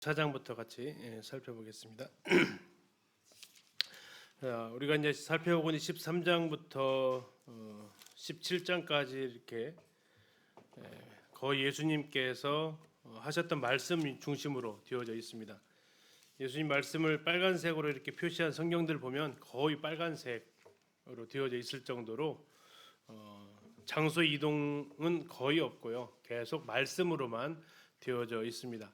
4장부터 같이 살펴보겠습니다. 우리가 이제 살펴보고 있는 13장부터 17장까지 이렇게 거의 예수님께서 하셨던 말씀 중심으로 되어져 있습니다. 예수님 말씀을 빨간색으로 이렇게 표시한 성경들 보면 거의 빨간색으로 되어져 있을 정도로 장소 이동은 거의 없고요. 계속 말씀으로만 되어져 있습니다.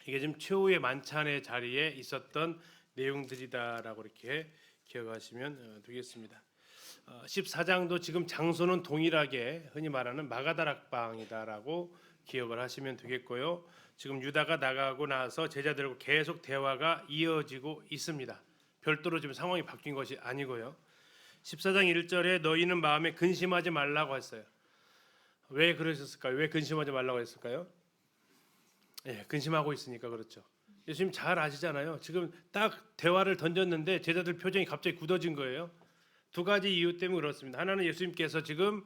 이게 지금 최후의 만찬의 자리에 있었던 내용들이다라고 이렇게 기억하시면 되겠습니다. 14장도 지금 장소는 동일하게 흔히 말하는 마가다락방이다라고 기억을 하시면 되겠고요. 지금 유다가 나가고 나서 제자들과 계속 대화가 이어지고 있습니다. 별도로 지금 상황이 바뀐 것이 아니고요. 14장 1절에 너희는 마음에 근심하지 말라고 했어요. 왜 그러셨을까요? 왜 근심하지 말라고 했을까요? 근심하고 있으니까 그렇죠. 예수님 잘 아시잖아요. 지금 딱 대화를 던졌는데 제자들 표정이 갑자기 굳어진 거예요. 두 가지 이유 때문에 그렇습니다. 하나는 예수님께서 지금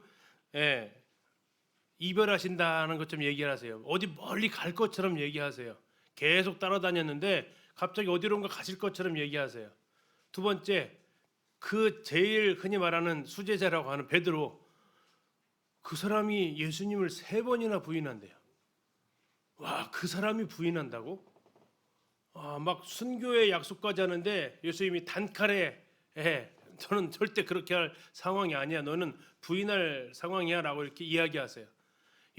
이별하신다는 것 좀 얘기하세요. 어디 멀리 갈 것처럼 얘기하세요. 계속 따라다녔는데 갑자기 어디론가 가실 것처럼 얘기하세요. 두 번째, 그 제일 흔히 말하는 수제자라고 하는 베드로, 그 사람이 예수님을 3번이나 부인한대요. 와, 그 사람이 부인한다고? 막 순교의 약속까지 하는데 예수님이 단칼에 너는 절대 그렇게 할 상황이 아니야. 너는 부인할 상황이야 라고 이렇게 이야기하세요.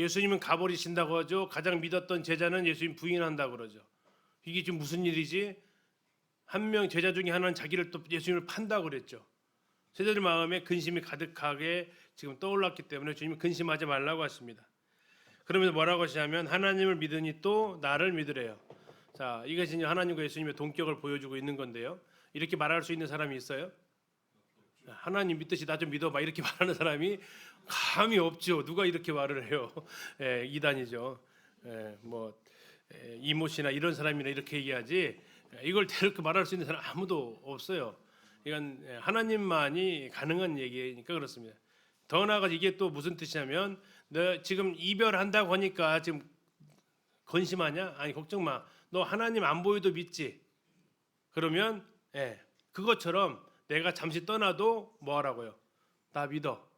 예수님은 가버리신다고 하죠. 가장 믿었던 제자는 예수님 부인한다고 그러죠. 이게 지금 무슨 일이지? 한 명 제자 중에 하나는 자기를 또 예수님을 판다고 그랬죠. 제자들 마음에 근심이 가득하게 지금 떠올랐기 때문에 주님이 근심하지 말라고 하십니다. 그러면서 뭐라고 하시냐면 하나님을 믿으니 또 나를 믿으래요. 자, 이것이 이제 하나님과 예수님의 동격을 보여주고 있는 건데요. 이렇게 말할 수 있는 사람이 있어요? 하나님 믿듯이 나 좀 믿어봐 이렇게 말하는 사람이 감이 없죠. 누가 이렇게 말을 해요? 이단이죠. 이모 씨나 이런 사람이나 이렇게 얘기하지 이걸 대놓고 말할 수 있는 사람 아무도 없어요. 이건 하나님만이 가능한 얘기니까 그렇습니다. 더 나아가 이게 또 무슨 뜻이냐면 너 지금 이별한다고 하니까 지금 건심하냐? 아니 걱정 마. 너 하나님 안 보여도 믿지? 그러면 그것처럼 내가 잠시 떠나도 뭐 하라고요? 나 믿어.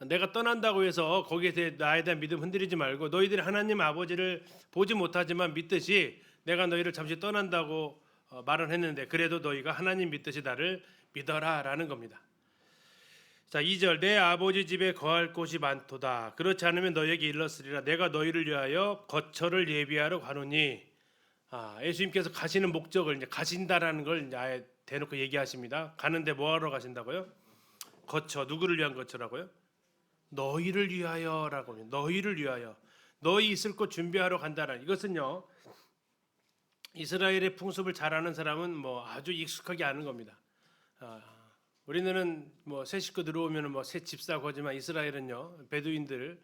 내가 떠난다고 해서 거기에 대해 나에 대한 믿음 흔들리지 말고 너희들이 하나님 아버지를 보지 못하지만 믿듯이 내가 너희를 잠시 떠난다고 말은 했는데 그래도 너희가 하나님 믿듯이 나를 믿어라 라는 겁니다. 자, 2절 내 아버지 집에 거할 곳이 많도다. 그렇지 않으면 너희에게 일렀으리라. 내가 너희를 위하여 거처를 예비하러 가노니. 예수님께서 가시는 목적을 이제 가신다라는 걸 이제 아예 대놓고 얘기하십니다. 가는데 뭐 하러 가신다고요? 거처. 누구를 위한 거처라고요? 너희를 위하여라고 합니다. 너희를 위하여. 너희 있을 곳 준비하러 간다라는 이것은요. 이스라엘의 풍습을 잘 아는 사람은 뭐 아주 익숙하게 아는 겁니다. 우리는 뭐 새 식구 들어오면 뭐 새 집 사고 하지만 이스라엘은요 베두인들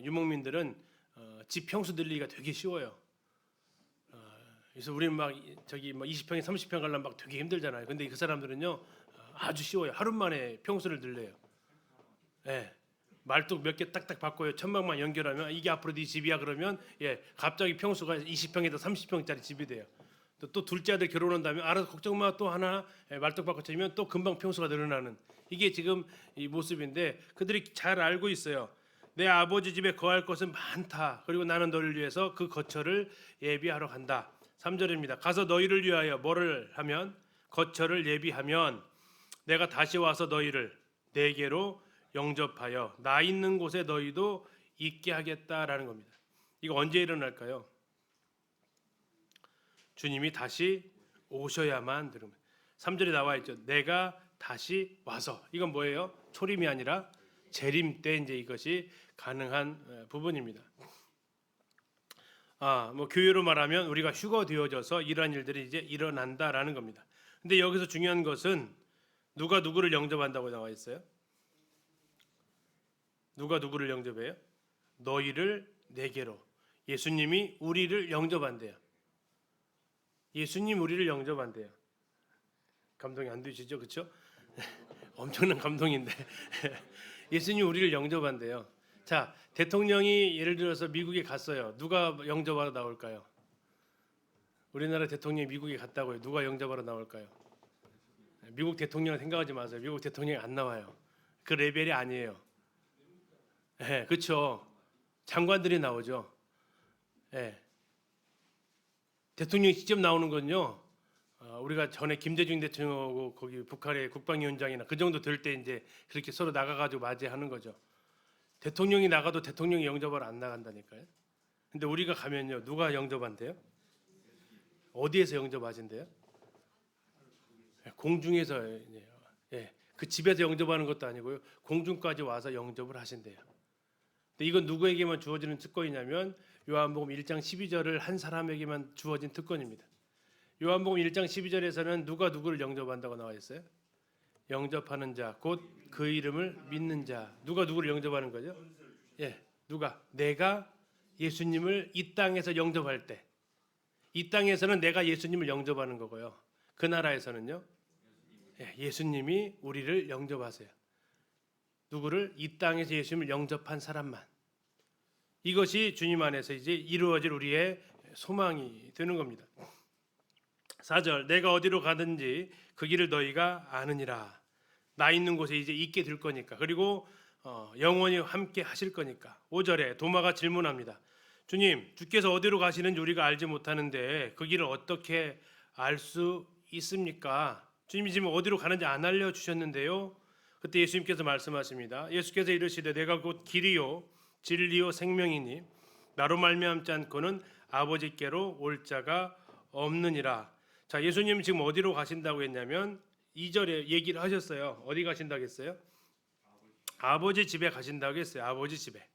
유목민들은 집 평수 늘리기가 되게 쉬워요. 그래서 우리는 막 저기 뭐 20평에 30평 가려면 막 되게 힘들잖아요. 근데 그 사람들은요 아주 쉬워요. 하루 만에 평수를 늘려요. 말뚝 몇 개 딱딱 바꿔요. 천막만 연결하면 이게 앞으로 네 집이야 그러면 갑자기 평수가 20평에서 30평짜리 집이 돼요. 또 둘째 아들 결혼한 다음에 알아서 걱정 마 또 하나 말뚝 바꿔 치면 또 금방 평수가 늘어나는 이게 지금 이 모습인데 그들이 잘 알고 있어요. 내 아버지 집에 거할 것은 많다. 그리고 나는 너를 위해서 그 거처를 예비하러 간다. 3절입니다. 가서 너희를 위하여 뭐를 하면 거처를 예비하면 내가 다시 와서 너희를 내게로 영접하여 나 있는 곳에 너희도 있게 하겠다라는 겁니다. 이거 언제 일어날까요? 주님이 다시 오셔야만 되는 거예요. 3절에 나와 있죠. 내가 다시 와서. 이건 뭐예요? 초림이 아니라 재림 때 이제 이것이 가능한 부분입니다. 뭐 교회로 말하면 우리가 휴거 되어져서 이러한 일들이 이제 일어난다라는 겁니다. 근데 여기서 중요한 것은 누가 누구를 영접한다고 나와 있어요? 누가 누구를 영접해요? 너희를 내게로. 예수님이 우리를 영접한대요. 예수님 우리를 영접한대요. 감동이 안 되시죠? 그렇죠? 엄청난 감동인데 예수님 우리를 영접한대요. 자, 대통령이 예를 들어서 미국에 갔어요. 누가 영접하러 나올까요? 우리나라 대통령이 미국에 갔다고요. 누가 영접하러 나올까요? 미국 대통령 생각하지 마세요. 미국 대통령이 안 나와요. 그 레벨이 아니에요. 네, 그렇죠. 장관들이 나오죠. 네. 대통령이 직접 나오는 건요. 우리가 전에 김대중 대통령하고 거기 북한의 국방위원장이나 그 정도 될 때 이제 그렇게 서로 나가가지고 맞이하는 거죠. 대통령이 나가도 대통령이 영접을 안 나간다니까요. 근데 우리가 가면요, 누가 영접한대요? 어디에서 영접하신대요? 공중에서. 예, 그 집에서 영접하는 것도 아니고요, 공중까지 와서 영접을 하신대요. 근데 이건 누구에게만 주어지는 특권이냐면 요한복음 1장 12절을 한 사람에게만 주어진 특권입니다. 요한복음 1장 12절에서는 누가 누구를 영접한다고 나와 있어요? 영접하는 자, 곧 그 이름을 믿는 자. 누가 누구를 영접하는 거죠? 예, 누가? 내가 예수님을 이 땅에서 영접할 때, 이 땅에서는 내가 예수님을 영접하는 거고요. 그 나라에서는요, 예수님이 우리를 영접하세요. 누구를? 이 땅에서 예수님을 영접한 사람만. 이것이 주님 안에서 이제 이루어질 우리의 소망이 되는 겁니다. 4절, 내가 어디로 가든지 그 길을 너희가 아느니라. 나 있는 곳에 이제 있게 될 거니까. 그리고 영원히 함께 하실 거니까. 5절에 도마가 질문합니다. 주님, 주께서 어디로 가시는지 우리가 알지 못하는데 그 길을 어떻게 알 수 있습니까? 주님이 지금 어디로 가는지 안 알려주셨는데요. 그때 예수님께서 말씀하십니다. 예수께서 이르시되 내가 곧 길이요 진리요 생명이니 나로 말미암지 않고는 아버지께로 올 자가 없느니라. 자, 예수님 지금 어디로 가신다고 했냐면 2절에 얘기를 하셨어요. 어디 가신다고 했어요? 아버지 집에 가신다고 했어요. 아버지 집에.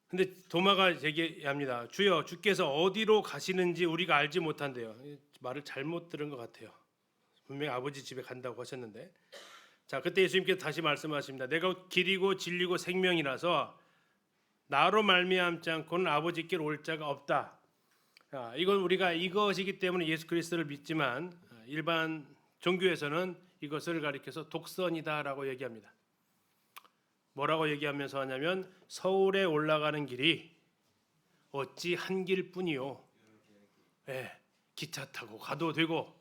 근데 도마가 얘기합니다. 주여, 주께서 어디로 가시는지 우리가 알지 못한대요. 말을 잘못 들은 것 같아요. 분명히 아버지 집에 간다고 하셨는데. 자, 그때 예수님께서 다시 말씀하십니다. 내가 길이고 진리고 생명이라서 나로 말미암지 않고는 아버지께로 올 자가 없다. 이건 우리가 이것이기 때문에 예수 그리스도를 믿지만 일반 종교에서는 이것을 가리켜서 독선이다라고 얘기합니다. 뭐라고 얘기하면서 하냐면 서울에 올라가는 길이 어찌 한 길뿐이요. 기차 타고 가도 되고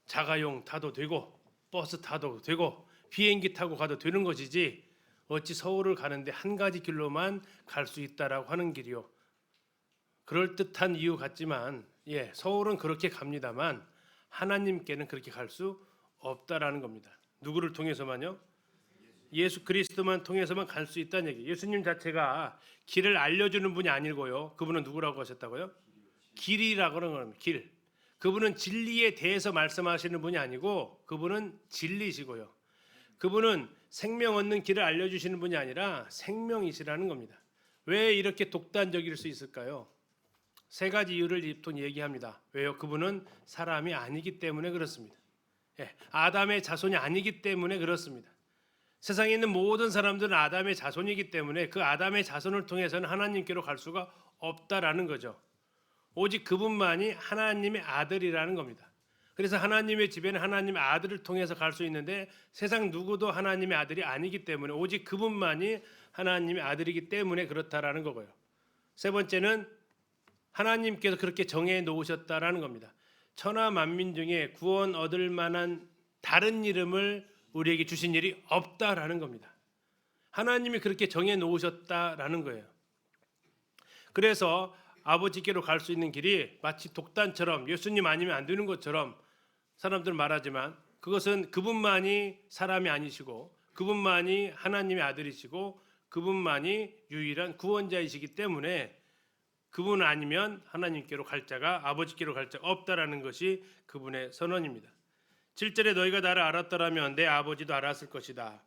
자가용 타도 되고 버스 타도 되고 비행기 타고 가도 되는 것이지 어찌 서울을 가는데 한 가지 길로만 갈 수 있다라고 하는 길이요. 그럴듯한 이유 같지만 서울은 그렇게 갑니다만 하나님께는 그렇게 갈 수 없다라는 겁니다. 누구를 통해서만요? 예수 그리스도만 통해서만 갈 수 있다는 얘기. 예수님 자체가 길을 알려주는 분이 아니고요. 그분은 누구라고 하셨다고요? 길이라고 하는 겁니다. 길. 그분은 진리에 대해서 말씀하시는 분이 아니고 그분은 진리시고요. 그분은 생명 얻는 길을 알려주시는 분이 아니라 생명이시라는 겁니다. 왜 이렇게 독단적일 수 있을까요? 세 가지 이유를 보통 얘기합니다. 왜요? 그분은 사람이 아니기 때문에 그렇습니다. 아담의 자손이 아니기 때문에 그렇습니다. 세상에 있는 모든 사람들은 아담의 자손이기 때문에 그 아담의 자손을 통해서는 하나님께로 갈 수가 없다라는 거죠. 오직 그분만이 하나님의 아들이라는 겁니다. 그래서 하나님의 집에는 하나님의 아들을 통해서 갈 수 있는데 세상 누구도 하나님의 아들이 아니기 때문에 오직 그분만이 하나님의 아들이기 때문에 그렇다라는 거고요. 세 번째는 하나님께서 그렇게 정해 놓으셨다라는 겁니다. 천하 만민 중에 구원 얻을 만한 다른 이름을 우리에게 주신 일이 없다라는 겁니다. 하나님이 그렇게 정해 놓으셨다라는 거예요. 그래서 아버지께로 갈 수 있는 길이 마치 독단처럼 예수님 아니면 안 되는 것처럼 사람들은 말하지만 그것은 그분만이 사람이 아니시고 그분만이 하나님의 아들이시고 그분만이 유일한 구원자이시기 때문에 그분 아니면 하나님께로 갈 자가 아버지께로 갈 자가 없다라는 것이 그분의 선언입니다. 7절에 너희가 나를 알았더라면 내 아버지도 알았을 것이다.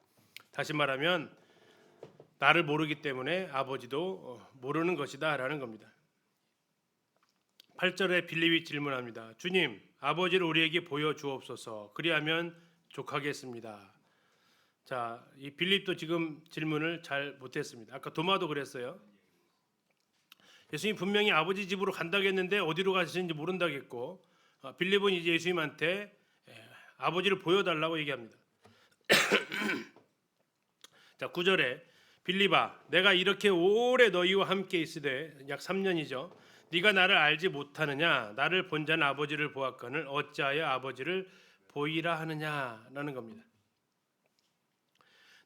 다시 말하면 나를 모르기 때문에 아버지도 모르는 것이다 라는 겁니다. 8절에 빌립이 질문합니다. 주님, 아버지를 우리에게 보여주옵소서. 그리하면 족하겠습니다. 자, 이 빌립도 지금 질문을 잘 못했습니다. 아까 도마도 그랬어요. 예수님 분명히 아버지 집으로 간다고 했는데 어디로 가시는지 모른다고 했고 빌립은 이제 예수님한테 아버지를 보여달라고 얘기합니다. 자, 9절에 빌립아, 내가 이렇게 오래 너희와 함께 있으되 약 3년이죠. 네가 나를 알지 못하느냐? 나를 본 자는 아버지를 보았거늘 어찌하여 아버지를 보이라 하느냐라는 겁니다.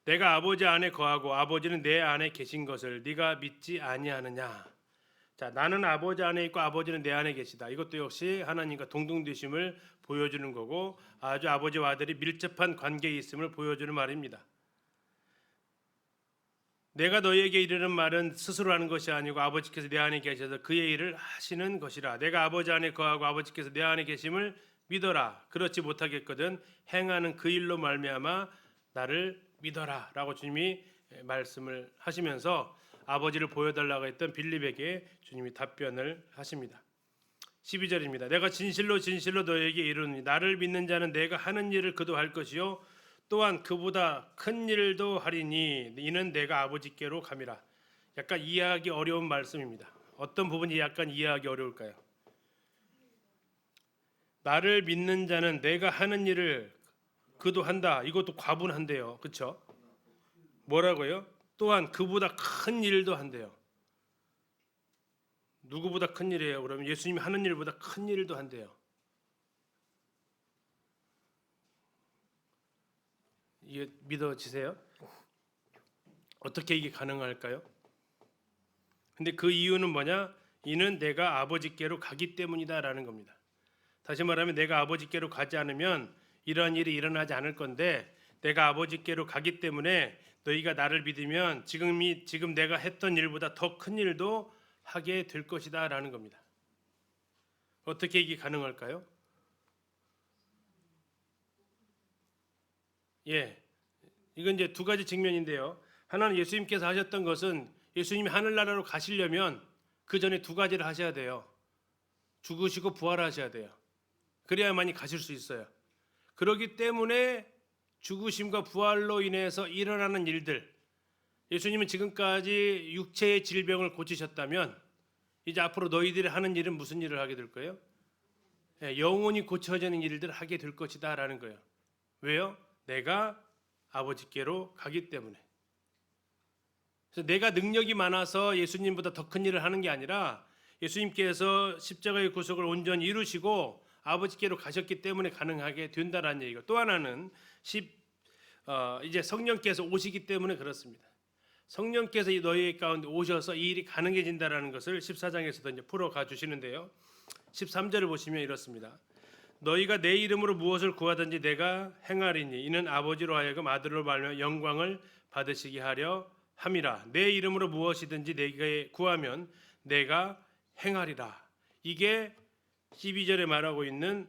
내가 아버지 안에 거하고 아버지는 내 안에 계신 것을 네가 믿지 아니하느냐? 자, 나는 아버지 안에 있고 아버지는 내 안에 계시다. 이것도 역시 하나님과 동등되심을 보여주는 거고 아주 아버지와 아들이 밀접한 관계에 있음을 보여주는 말입니다. 내가 너희에게 이르는 말은 스스로 하는 것이 아니고 아버지께서 내 안에 계셔서 그의 일을 하시는 것이라. 내가 아버지 안에 거하고 아버지께서 내 안에 계심을 믿어라. 그렇지 못하겠거든 행하는 그 일로 말미암아 나를 믿어라 라고 주님이 말씀을 하시면서 아버지를 보여달라고 했던 빌립에게 주님이 답변을 하십니다. 12절입니다. 내가 진실로 진실로 너희에게 이르노니 나를 믿는 자는 내가 하는 일을 그도 할 것이요 또한 그보다 큰 일도 하리니 이는 내가 아버지께로 감이라. 약간 이해하기 어려운 말씀입니다. 어떤 부분이 약간 이해하기 어려울까요? 나를 믿는 자는 내가 하는 일을 그도 한다. 이것도 과분한데요. 그렇죠? 뭐라고요? 또한 그보다 큰 일도 한대요. 누구보다 큰 일이에요? 그러면 예수님이 하는 일보다 큰 일도 한대요. 이게 믿어지세요? 어떻게 이게 가능할까요? 근데 그 이유는 뭐냐? 이는 내가 아버지께로 가기 때문이다라는 겁니다. 다시 말하면 내가 아버지께로 가지 않으면 이러한 일이 일어나지 않을 건데 내가 아버지께로 가기 때문에 너희가 나를 믿으면 지금 내가 했던 일보다 더 큰 일도 하게 될 것이다라는 겁니다. 어떻게 이게 가능할까요? 이건 이제 두 가지 측면인데요. 하나는 예수님께서 하셨던 것은 예수님이 하늘나라로 가시려면 그 전에 두 가지를 하셔야 돼요. 죽으시고 부활하셔야 돼요. 그래야만이 가실 수 있어요. 그렇기 때문에 죽으심과 부활로 인해서 일어나는 일들, 예수님은 지금까지 육체의 질병을 고치셨다면 이제 앞으로 너희들이 하는 일은 무슨 일을 하게 될 거예요? 영혼이 고쳐지는 일들을 하게 될 것이다 라는 거예요. 왜요? 내가 아버지께로 가기 때문에. 그래서 내가 능력이 많아서 예수님보다 더 큰 일을 하는 게 아니라 예수님께서 십자가의 구속을 온전히 이루시고 아버지께로 가셨기 때문에 가능하게 된다라는 얘기고, 또 하나는 이제 성령께서 오시기 때문에 그렇습니다. 성령께서 너희 가운데 오셔서 이 일이 가능해진다라는 것을 14장에서도 이제 풀어가 주시는데요. 13절을 보시면 이렇습니다. 너희가 내 이름으로 무엇을 구하든지 내가 행하리니 이는 아버지로 하여금 아들로 말하며 영광을 받으시게 하려 함이라. 내 이름으로 무엇이든지 내게 구하면 내가 행하리라. 이게 12절에 말하고 있는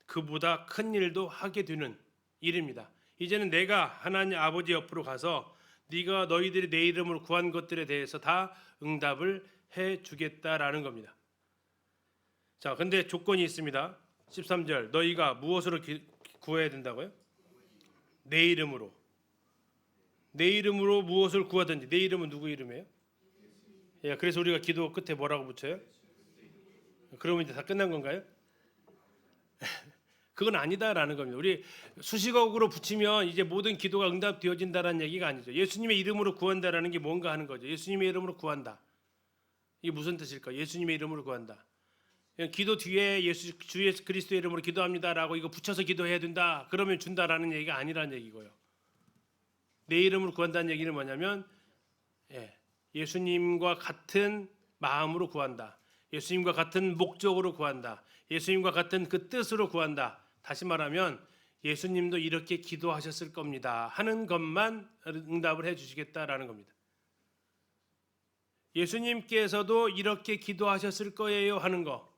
그보다 큰 일도 하게 되는 일입니다. 이제는 내가 하나님 아버지 옆으로 가서 네가 너희들이 내 이름으로 구한 것들에 대해서 다 응답을 해 주겠다라는 겁니다. 자, 근데 조건이 있습니다. 13절 너희가 무엇으로 구해야 된다고요? 내 이름으로. 내 이름으로 무엇을 구하든지. 내 이름은 누구 이름이에요? 그래서 우리가 기도 끝에 뭐라고 붙여요? 그러면 이제 다 끝난 건가요? 그건 아니다라는 겁니다. 우리 수식어로 붙이면 이제 모든 기도가 응답되어진다라는 얘기가 아니죠. 예수님의 이름으로 구한다라는 게 뭔가 하는 거죠. 예수님의 이름으로 구한다. 이게 무슨 뜻일까? 예수님의 이름으로 구한다. 기도 뒤에 주 예수 그리스도의 이름으로 기도합니다라고 이거 붙여서 기도해야 된다. 그러면 준다라는 얘기가 아니라는 얘기고요. 내 이름으로 구한다는 얘기는 뭐냐면 예수님과 같은 마음으로 구한다. 예수님과 같은 목적으로 구한다. 예수님과 같은 그 뜻으로 구한다. 다시 말하면 예수님도 이렇게 기도하셨을 겁니다 하는 것만 응답을 해 주시겠다라는 겁니다. 예수님께서도 이렇게 기도하셨을 거예요 하는 거.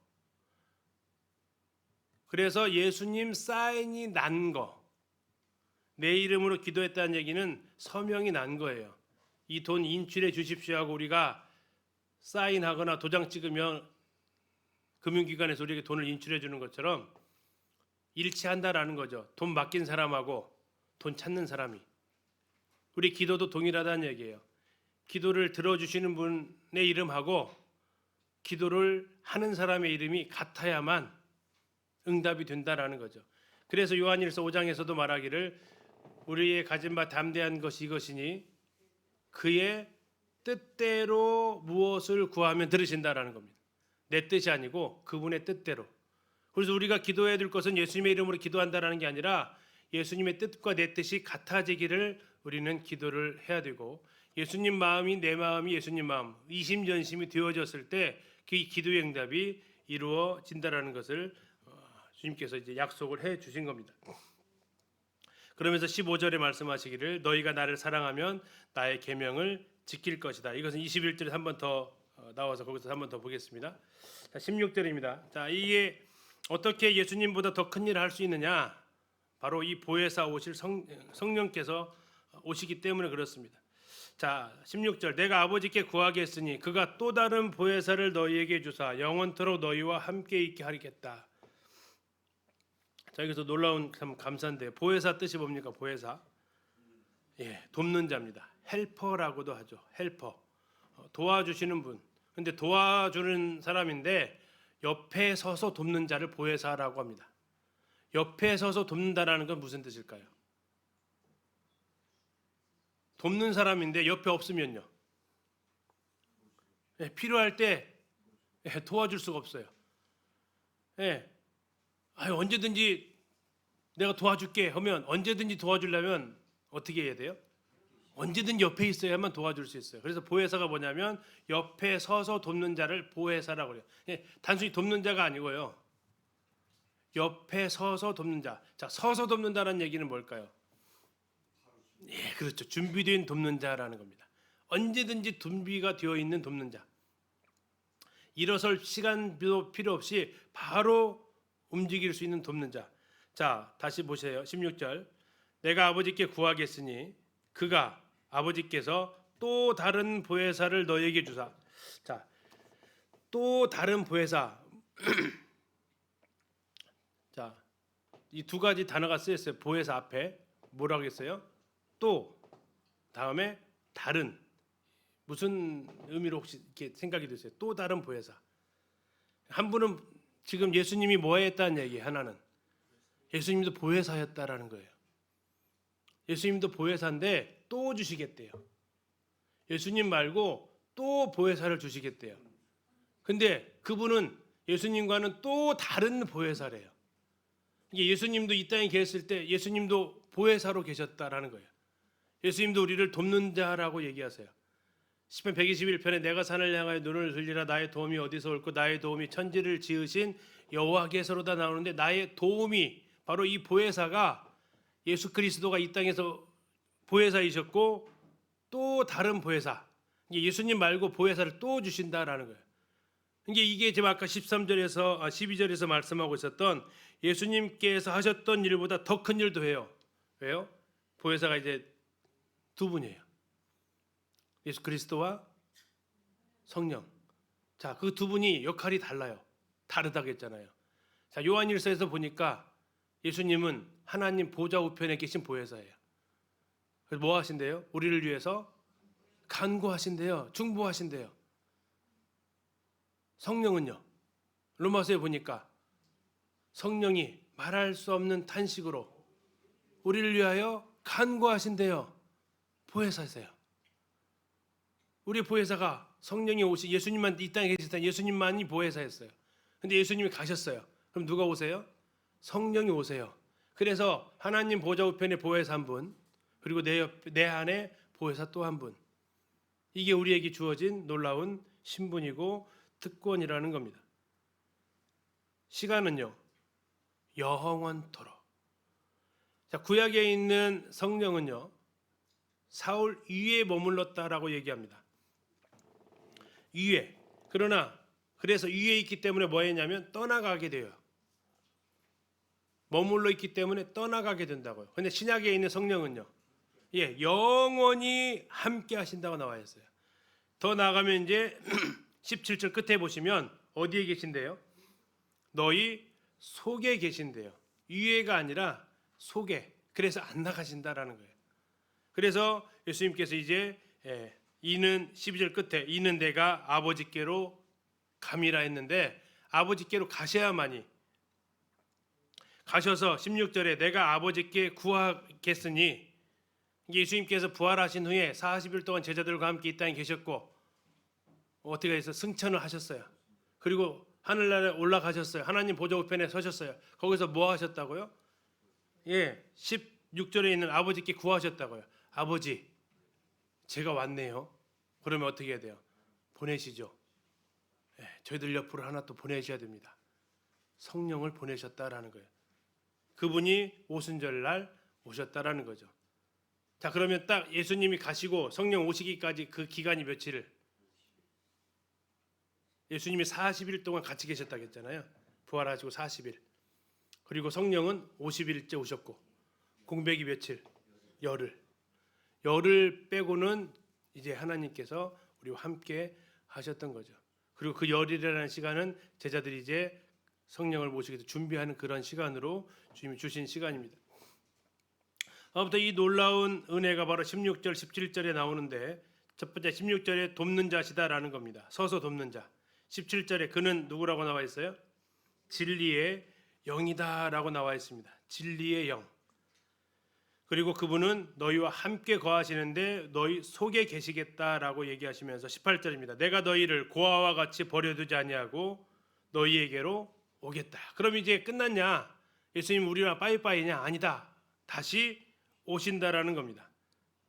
그래서 예수님 사인이 난 거. 내 이름으로 기도했다는 얘기는 서명이 난 거예요. 이 돈 인출해 주십시오 하고 우리가 사인하거나 도장 찍으면 금융기관에서 우리에게 돈을 인출해 주는 것처럼 일치한다라는 거죠. 돈 맡긴 사람하고 돈 찾는 사람이. 우리 기도도 동일하다는 얘기예요. 기도를 들어주시는 분의 이름하고 기도를 하는 사람의 이름이 같아야만 응답이 된다라는 거죠. 그래서 요한일서 5장에서도 말하기를 우리의 가진 바 담대한 것이 이것이니 그의 뜻대로 무엇을 구하면 들으신다라는 겁니다. 내 뜻이 아니고 그분의 뜻대로. 그래서 우리가 기도해야 될 것은 예수님의 이름으로 기도한다라는 게 아니라 예수님의 뜻과 내 뜻이 같아지기를 우리는 기도를 해야 되고, 예수님 마음이 내 마음이 예수님 마음, 이심전심이 되어졌을 때 그 기도의 응답이 이루어진다라는 것을 주님께서 이제 약속을 해 주신 겁니다. 그러면서 15절에 말씀하시기를 너희가 나를 사랑하면 나의 계명을 지킬 것이다. 이것은 21절에 한 번 더 나와서 거기서 한 번 더 보겠습니다. 자, 16절입니다. 자, 이게 어떻게 예수님보다 더 큰 일을 할 수 있느냐? 바로 이 보혜사 오실 성령께서 오시기 때문에 그렇습니다. 자, 16절 내가 아버지께 구하겠으니 그가 또 다른 보혜사를 너희에게 주사 영원토록 너희와 함께 있게 하리겠다. 자, 여기서 놀라운 참 감사인데 보혜사 뜻이 뭡니까? 보혜사, 예, 돕는 자입니다. 헬퍼라고도 하죠. 헬퍼, 도와주시는 분. 근데 도와주는 사람인데 옆에 서서 돕는 자를 보혜사라고 합니다. 옆에 서서 돕는다라는 건 무슨 뜻일까요? 돕는 사람인데 옆에 없으면요, 예, 필요할 때 도와줄 수가 없어요. 예, 언제든지 내가 도와줄게 하면 언제든지 도와주려면 어떻게 해야 돼요? 언제든지 옆에 있어야만 도와줄 수 있어요. 그래서 보혜사가 뭐냐면 옆에 서서 돕는 자를 보혜사라고 그래요. 예, 단순히 돕는 자가 아니고요, 옆에 서서 돕는 자. 자, 서서 돕는다는 얘기는 뭘까요? 예, 그렇죠. 준비된 돕는 자라는 겁니다. 언제든지 준비가 되어 있는 돕는 자. 일어설 시간도 필요 없이 바로 움직일 수 있는 돕는 자. 자, 다시 보세요. 16절. 내가 아버지께 구하겠으니 그가 아버지께서 또 다른 보혜사를 너에게 주사. 자, 또 다른 보혜사. 자, 이 두 가지 단어가 쓰였어요. 보혜사 앞에 뭐라고 했어요? 또 다음에 다른. 무슨 의미로 혹시 이렇게 생각이 드세요? 또 다른 보혜사. 한 분은 지금 예수님이 뭐 했다는 얘기, 하나는 예수님도 보혜사였다라는 거예요. 예수님도 보혜사인데 또 주시겠대요. 예수님 말고 또 보혜사를 주시겠대요. 근데 그분은 예수님과는 또 다른 보혜사래요. 이게 예수님도 이 땅에 계셨을 때 예수님도 보혜사로 계셨다라는 거예요. 예수님도 우리를 돕는 자라고 얘기하세요. 시편 121편에 내가 산을 향하여 눈을 들리라 나의 도움이 어디서 올고 나의 도움이 천지를 지으신 여호와께서로다 나오는데, 나의 도움이 바로 이 보혜사가 예수 그리스도가 이 땅에서 보혜사이셨고 또 다른 보혜사, 예수님 말고 보혜사를 또 주신다라는 거예요. 이게 지금 아까 13절에서 12절에서 말씀하고 있었던 예수님께서 하셨던 일보다 더 큰 일도 해요. 왜요? 보혜사가 이제 두 분이에요. 예수 그리스도와 성령. 자, 그 두 분이 역할이 달라요. 다르다고 했잖아요. 자, 요한일서에서 보니까 예수님은 하나님 보좌 우편에 계신 보혜사예요. 그래서 뭐 하신대요? 우리를 위해서 간구하신대요. 중보하신대요. 성령은요, 로마서에 보니까 성령이 말할 수 없는 탄식으로 우리를 위하여 간구하신대요. 보혜사세요. 우리 보혜사가 성령이 오시, 예수님만 이 땅에 계실 때 예수님만이 보혜사였어요. 근데 예수님이 가셨어요. 그럼 누가 오세요? 성령이 오세요. 그래서 하나님 보좌 우편에 보혜사 한 분, 그리고 내 안에 보혜사 또 한 분. 이게 우리에게 주어진 놀라운 신분이고 특권이라는 겁니다. 시간은요, 영원토록. 자, 구약에 있는 성령은요, 사울 위에 머물렀다라고 얘기합니다. 위에. 그러나 그래서 위에 있기 때문에 뭐 했냐면 떠나가게 돼요. 머물러 있기 때문에 떠나가게 된다고요. 근데 신약에 있는 성령은요, 예, 영원히 함께 하신다고 나와 있어요. 더 나아가면 이제 17절 끝에 보시면 어디에 계신대요? 너희 속에 계신대요. 위에가 아니라 속에. 그래서 안 나가신다라는 거예요. 그래서 예수님께서 이제 이는 12절 끝에 이는 내가 아버지께로 감이라 했는데, 아버지께로 가셔야만이, 가셔서 16절에 내가 아버지께 구하겠으니 예수님께서 부활하신 후에 40일 동안 제자들과 함께 이 땅에 계셨고 어떻게 해서 승천을 하셨어요. 그리고 하늘나라에 올라가셨어요. 하나님 보좌 우편에 서셨어요. 거기서 뭐 하셨다고요? 16절에 있는 아버지께 구하셨다고요. 아버지, 제가 왔네요. 그러면 어떻게 해야 돼요? 보내시죠. 저희들 옆으로 하나 또 보내셔야 됩니다. 성령을 보내셨다라는 거예요. 그분이 오순절날 오셨다라는 거죠. 자, 그러면 딱 예수님이 가시고 성령 오시기까지 그 기간이 며칠? 예수님이 40일 동안 같이 계셨다고 했잖아요. 부활하시고 40일. 그리고 성령은 50일째 오셨고 공백이 며칠? 열흘. 열흘 빼고는 이제 하나님께서 우리와 함께 하셨던 거죠. 그리고 그 열흘이라는 시간은 제자들이 이제 성령을 모시기 위해서 준비하는 그런 시간으로 주님이 주신 시간입니다. 아무튼 이 놀라운 은혜가 바로 16절, 17절에 나오는데 첫 번째 16절에 돕는 자시다라는 겁니다. 서서 돕는 자. 17절에 그는 누구라고 나와 있어요? 진리의 영이다라고 나와 있습니다. 진리의 영. 그리고 그분은 너희와 함께 거하시는데 너희 속에 계시겠다라고 얘기하시면서 18절입니다. 내가 너희를 고아와 같이 버려두지 아니하고 너희에게로 오겠다. 그럼 이제 끝났냐? 예수님 우리와 빠이빠이냐? 아니다. 다시 오신다라는 겁니다.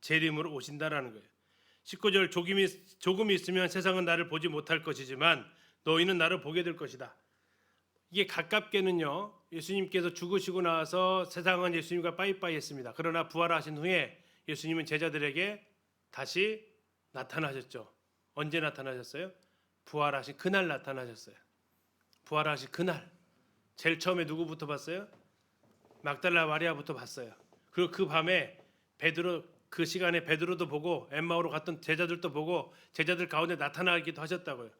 재림으로 오신다라는 거예요. 19절 조금 있으면 세상은 나를 보지 못할 것이지만 너희는 나를 보게 될 것이다. 이게 가깝게는요. 예수님께서 죽으시고 나서 세상은 예수님과 빠이빠이 했습니다. 그러나 부활하신 후에 예수님은 제자들에게 다시 나타나셨죠. 언제 나타나셨어요? 부활하신 그날 나타나셨어요. 부활하신 그날. 제일 처음에 누구부터 봤어요? 막달라 마리아부터 봤어요. 그리고 그 밤에 베드로 그 시간에 베드로도 보고 엠마오로 갔던 제자들도 보고 제자들 가운데 나타나기도 하셨다고요.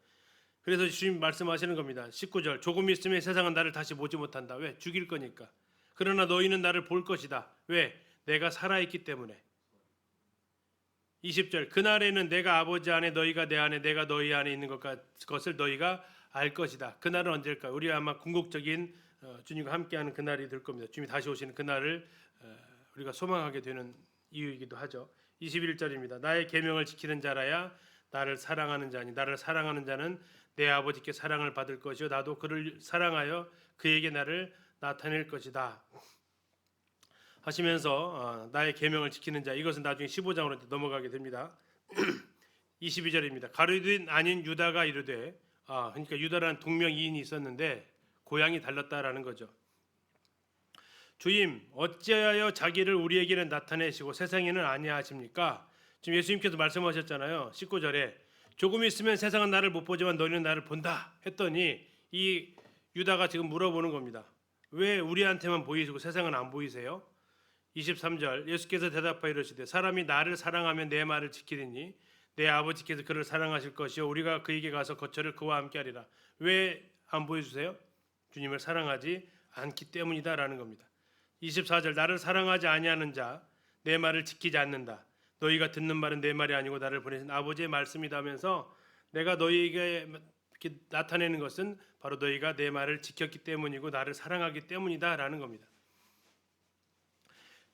그래서 주님 말씀하시는 겁니다. 19절 조금 있으면 세상은 나를 다시 보지 못한다. 왜? 죽일 거니까. 그러나 너희는 나를 볼 것이다. 왜? 내가 살아있기 때문에. 20절 그날에는 내가 아버지 안에 너희가 내 안에 내가 너희 안에 있는 것을 너희가 알 것이다. 그날은 언제일까요? 우리 아마 궁극적인 주님과 함께하는 그날이 될 겁니다. 주님이 다시 오시는 그날을 우리가 소망하게 되는 이유이기도 하죠. 21절입니다. 나의 계명을 지키는 자라야 나를 사랑하는 자니 나를 사랑하는 자는 내 아버지께 사랑을 받을 것이요 나도 그를 사랑하여 그에게 나를 나타낼 것이다 하시면서 나의 계명을 지키는 자 이것은 나중에 15장으로 넘어가게 됩니다. 22절입니다. 가룟 아닌 유다가 이르되 그러니까 유다라는 동명이인이 있었는데 고향이 달랐다라는 거죠. 주님 어찌하여 자기를 우리에게는 나타내시고 세상에는 아니하십니까? 지금 예수님께서 말씀하셨잖아요. 19절에 조금 있으면 세상은 나를 못 보지만 너희는 나를 본다 했더니 이 유다가 지금 물어보는 겁니다. 왜 우리한테만 보이시고 세상은 안 보이세요? 23절 예수께서 대답하여 이르시되 사람이 나를 사랑하면 내 말을 지키리니 내 아버지께서 그를 사랑하실 것이요 우리가 그에게 가서 거처를 그와 함께 하리라. 왜 안 보여주세요? 주님을 사랑하지 않기 때문이다라는 겁니다. 24절 나를 사랑하지 아니하는 자 내 말을 지키지 않는다. 너희가 듣는 말은 내 말이 아니고 나를 보내신 아버지의 말씀이다 하면서 내가 너희에게 이렇게 나타내는 것은 바로 너희가 내 말을 지켰기 때문이고 나를 사랑하기 때문이다라는 겁니다.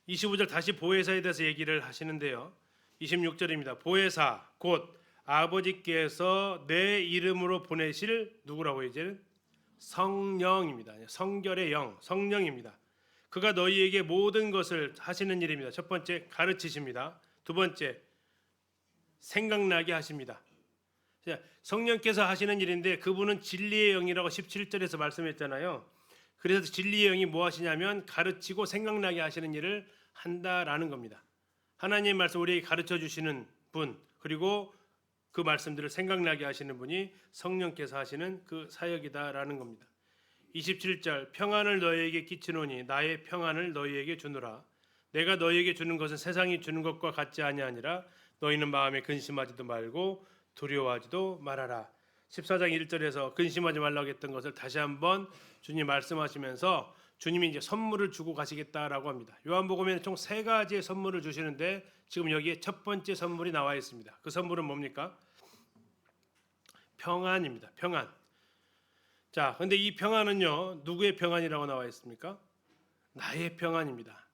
25절 다시 보혜사에 대해서 얘기를 하시는데요. 26절입니다. 보혜사 곧 아버지께서 내 이름으로 보내실 누구라고 이제 성령입니다. 성결의 영, 성령입니다. 그가 너희에게 모든 것을 하시는 일입니다. 첫 번째 가르치십니다. 두 번째 생각나게 하십니다. 성령께서 하시는 일인데 그분은 진리의 영이라고 17절에서 말씀했잖아요. 그래서 진리의 영이 뭐 하시냐면 가르치고 생각나게 하시는 일을 한다라는 겁니다. 하나님의 말씀 우리에게 가르쳐 주시는 분 그리고 그 말씀들을 생각나게 하시는 분이 성령께서 하시는 그 사역이다라는 겁니다. 27절 평안을 너희에게 끼치노니 나의 평안을 너희에게 주노라. 내가 너희에게 주는 것은 세상이 주는 것과 같지 아니하니라. 너희는 마음에 근심하지도 말고 두려워하지도 말아라. 14장 1절에서 근심하지 말라고 했던 것을 다시 한번 주님 말씀하시면서 주님이 이제 선물을 주고 가시겠다라고 합니다. 요한복음에는 총 3가지의 선물을 주시는데 지금 여기에 첫 번째 선물이 나와 있습니다. 그 선물은 뭡니까? 평안입니다. 평안. 자, 근데 이 평안은요 누구의 평안이라고 나와 있습니까? 나의 평안입니다.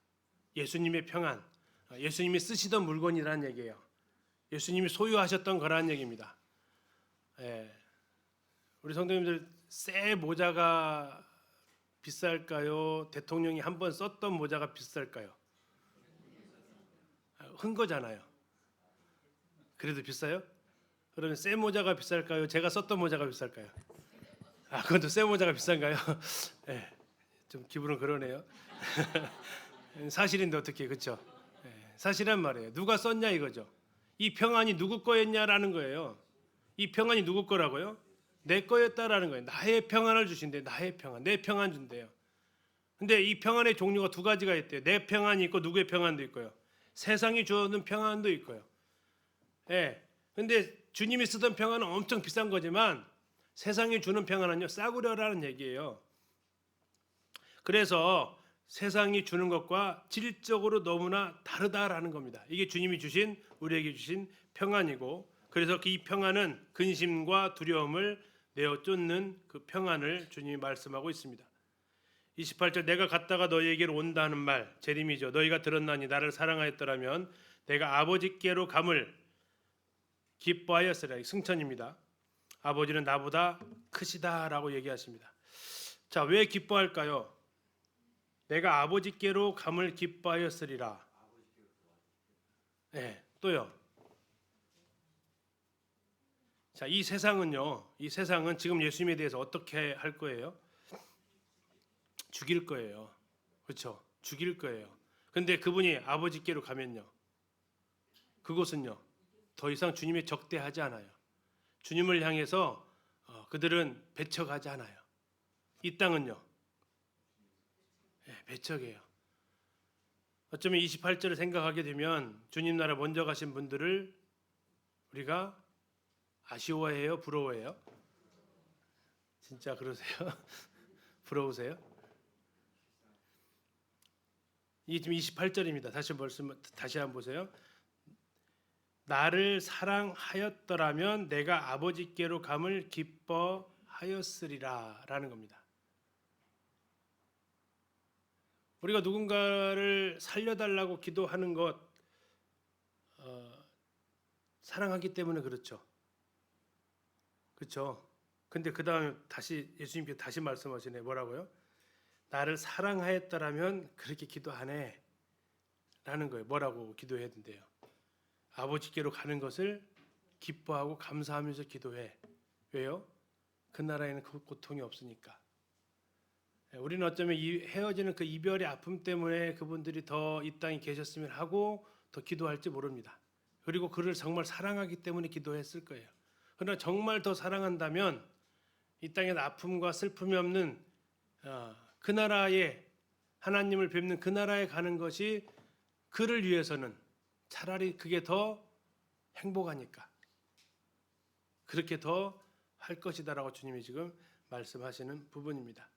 예수님의 평안. 예수님이 쓰시던 물건이라는 얘기예요. 예수님이 소유하셨던 거라는 얘기입니다. 예. 우리 성도님들, 새 모자가 비쌀까요? 대통령이 한번 썼던 모자가 비쌀까요? 흔 거잖아요. 그래도 비싸요? 그러면 새 모자가 비쌀까요? 제가 썼던 모자가 비쌀까요? 그것도 새 모자가 비싼가요? 네, 좀 기분은 그러네요. 사실인데 어떻게, 그렇죠? 네, 사실란 말이에요. 누가 썼냐 이거죠. 이 평안이 누구 거였냐라는 거예요. 이 평안이 누구 거라고요? 내 거였다라는 거예요. 나의 평안을 주신대. 나의 평안, 내 평안 준대요. 근데 이 평안의 종류가 두 가지가 있대요. 내 평안이 있고 누구의 평안도 있고요. 세상이 주어는 평안도 있고요. 예. 근데 주님이 쓰던 평안은 엄청 비싼 거지만 세상이 주는 평안은요, 싸구려라는 얘기예요. 그래서 세상이 주는 것과 질적으로 너무나 다르다라는 겁니다. 이게 주님이 주신, 우리에게 주신 평안이고, 그래서 이 평안은 근심과 두려움을 내어 쫓는 그 평안을 주님이 말씀하고 있습니다. 28절, 내가 갔다가 너희에게로 온다 하는 말, 재림이죠. 너희가 들었나니 나를 사랑하였더라면 내가 아버지께로 감을 기뻐하였으리라. 승천입니다. 아버지는 나보다 크시다라고 얘기하십니다. 자, 왜 기뻐할까요? 내가 아버지께로 감을 기뻐하였으리라. 네, 또요. 자, 이 세상은요, 이 세상은 지금 예수님에 대해서 어떻게 할 거예요? 죽일 거예요. 그렇죠? 죽일 거예요. 근데 그분이 아버지께로 가면요, 그곳은요, 더 이상 주님의 적대하지 않아요. 주님을 향해서 그들은 배척하지 않아요. 이 땅은요, 배척이에요. 어쩌면 28절을 생각하게 되면 주님 나라 먼저 가신 분들을 우리가 아쉬워해요? 부러워해요? 진짜 그러세요? 부러우세요? 이게 지금 28절입니다. 다시 한번 보세요. 나를 사랑하였더라면 내가 아버지께로 감을 기뻐하였으리라 라는 겁니다. 우리가 누군가를 살려달라고 기도하는 것, 사랑하기 때문에 그렇죠. 그렇죠. 근데 그 다음에 다시 예수님께서 다시 말씀하시네. 뭐라고요? 나를 사랑하였더라면 그렇게 기도하네 라는 거예요. 뭐라고 기도해야 된대요? 아버지께로 가는 것을 기뻐하고 감사하면서 기도해. 왜요? 그 나라에는 그 고통이 없으니까. 우리는 어쩌면 이 헤어지는 그 이별의 아픔 때문에 그분들이 더 이 땅에 계셨으면 하고 더 기도할지 모릅니다. 그리고 그를 정말 사랑하기 때문에 기도했을 거예요. 그러나 정말 더 사랑한다면 이 땅에 아픔과 슬픔이 없는 그 나라에, 하나님을 뵙는 그 나라에 가는 것이 그를 위해서는 차라리 그게 더 행복하니까 그렇게 더 할 것이다라고 주님이 지금 말씀하시는 부분입니다.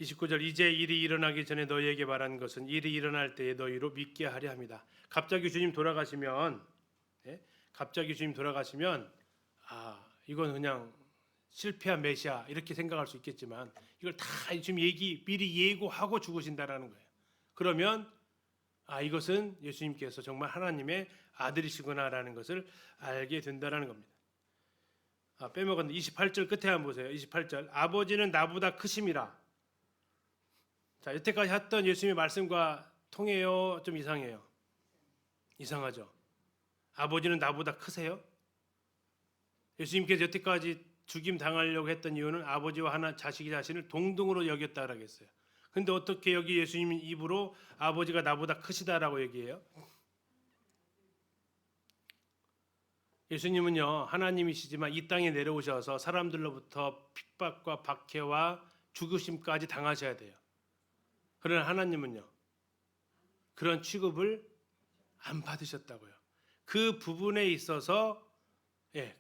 29절, 이제 일이 일어나기 전에 너희에게 말한 것은 일이 일어날 때에 너희로 믿게 하려 합니다. 갑자기 주님 돌아가시면, 이건 그냥 실패한 메시아 이렇게 생각할 수 있겠지만 이걸 다 지금 미리 예고하고 죽으신다라는 거예요. 그러면 이것은 예수님께서 정말 하나님의 아들이시구나라는 것을 알게 된다라는 겁니다. 빼먹었는데 28절 끝에 한번 보세요. 28절, 아버지는 나보다 크심이라. 자, 여태까지 했던 예수님의 말씀과 통해요? 좀 이상해요? 이상하죠? 아버지는 나보다 크세요? 예수님께서 여태까지 죽임 당하려고 했던 이유는 아버지와 자식이 자신을 동등으로 여겼다라고 했어요. 근데 어떻게 여기 예수님 입으로 아버지가 나보다 크시다라고 얘기해요? 예수님은요, 하나님이시지만 이 땅에 내려오셔서 사람들로부터 핍박과 박해와 죽으심까지 당하셔야 돼요. 그러나 하나님은요, 그런 취급을 안 받으셨다고요. 그 부분에 있어서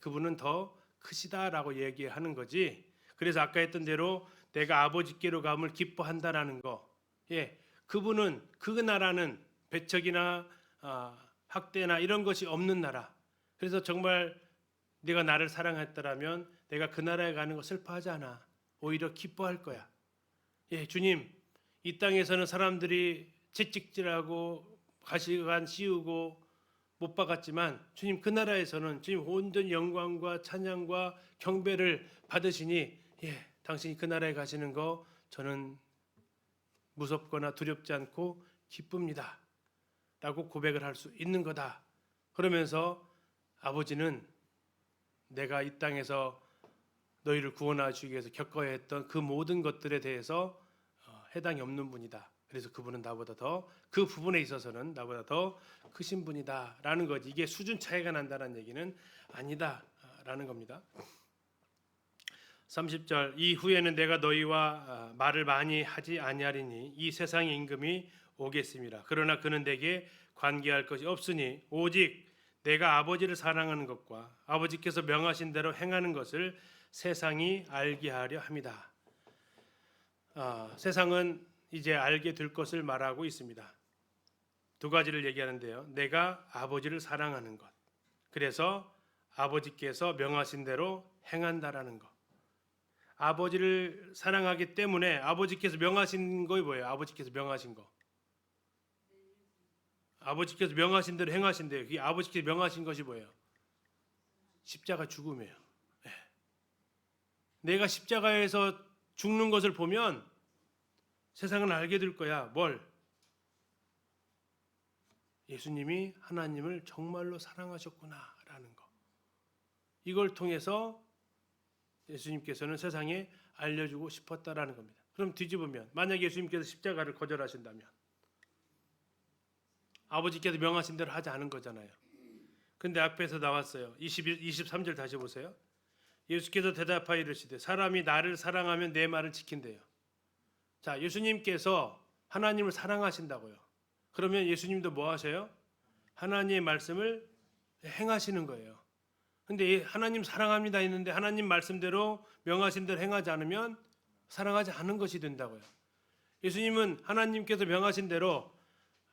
그분은 더 크시다라고 얘기하는 거지. 그래서 아까 했던 대로 내가 아버지께로 감을 기뻐한다라는 거, 그분은, 그 나라는 배척이나 학대나 이런 것이 없는 나라. 그래서 정말 네가 나를 사랑했더라면 내가 그 나라에 가는 거 슬퍼하지 않아. 오히려 기뻐할 거야. 주님, 이 땅에서는 사람들이 채찍질하고 가시관 씌우고 못 박았지만 주님 그 나라에서는 주님 온전 영광과 찬양과 경배를 받으시니 당신이 그 나라에 가시는 거 저는 무섭거나 두렵지 않고 기쁩니다 라고 고백을 할 수 있는 거다. 그러면서 아버지는 내가 이 땅에서 너희를 구원하시기 위해서 겪어야 했던 그 모든 것들에 대해서 해당이 없는 분이다. 그래서 그분은 나보다 더 그 부분에 있어서는 나보다 더 크신 분이다라는 거지. 이게 수준 차이가 난다는 얘기는 아니다라는 겁니다. 30절 이후에는 내가 너희와 말을 많이 하지 아니하리니 이 세상의 임금이 오겠습니다. 그러나 그는 내게 관계할 것이 없으니 오직 내가 아버지를 사랑하는 것과 아버지께서 명하신 대로 행하는 것을 세상이 알게 하려 함이다. 세상은 이제 알게 될 것을 말하고 있습니다. 두 가지를 얘기하는데요. 내가 아버지를 사랑하는 것. 그래서 아버지께서 명하신 대로 행한다라는 것. 아버지를 사랑하기 때문에 아버지께서 명하신 거이 뭐예요? 아버지께서 명하신 거. 아버지께서 명하신 대로 행하신대요. 이 아버지께서 명하신 것이 뭐예요? 십자가 죽음이에요. 내가 십자가에서 죽는 것을 보면 세상은 알게 될 거야. 뭘? 예수님이 하나님을 정말로 사랑하셨구나라는 거. 이걸 통해서 예수님께서는 세상에 알려주고 싶었다라는 겁니다. 그럼 뒤집으면 만약 예수님께서 십자가를 거절하신다면 아버지께서 명하신 대로 하지 않은 거잖아요. 근데 앞에서 나왔어요. 23절 다시 보세요. 예수께서 대답하여 이르시되 사람이 나를 사랑하면 내 말을 지킨대요. 자, 예수님께서 하나님을 사랑하신다고요. 그러면 예수님도 뭐 하셔요? 하나님의 말씀을 행하시는 거예요. 근데 하나님 사랑합니다 했는데 하나님 말씀대로 명하신 대로 행하지 않으면 사랑하지 않은 것이 된다고요. 예수님은 하나님께서 명하신 대로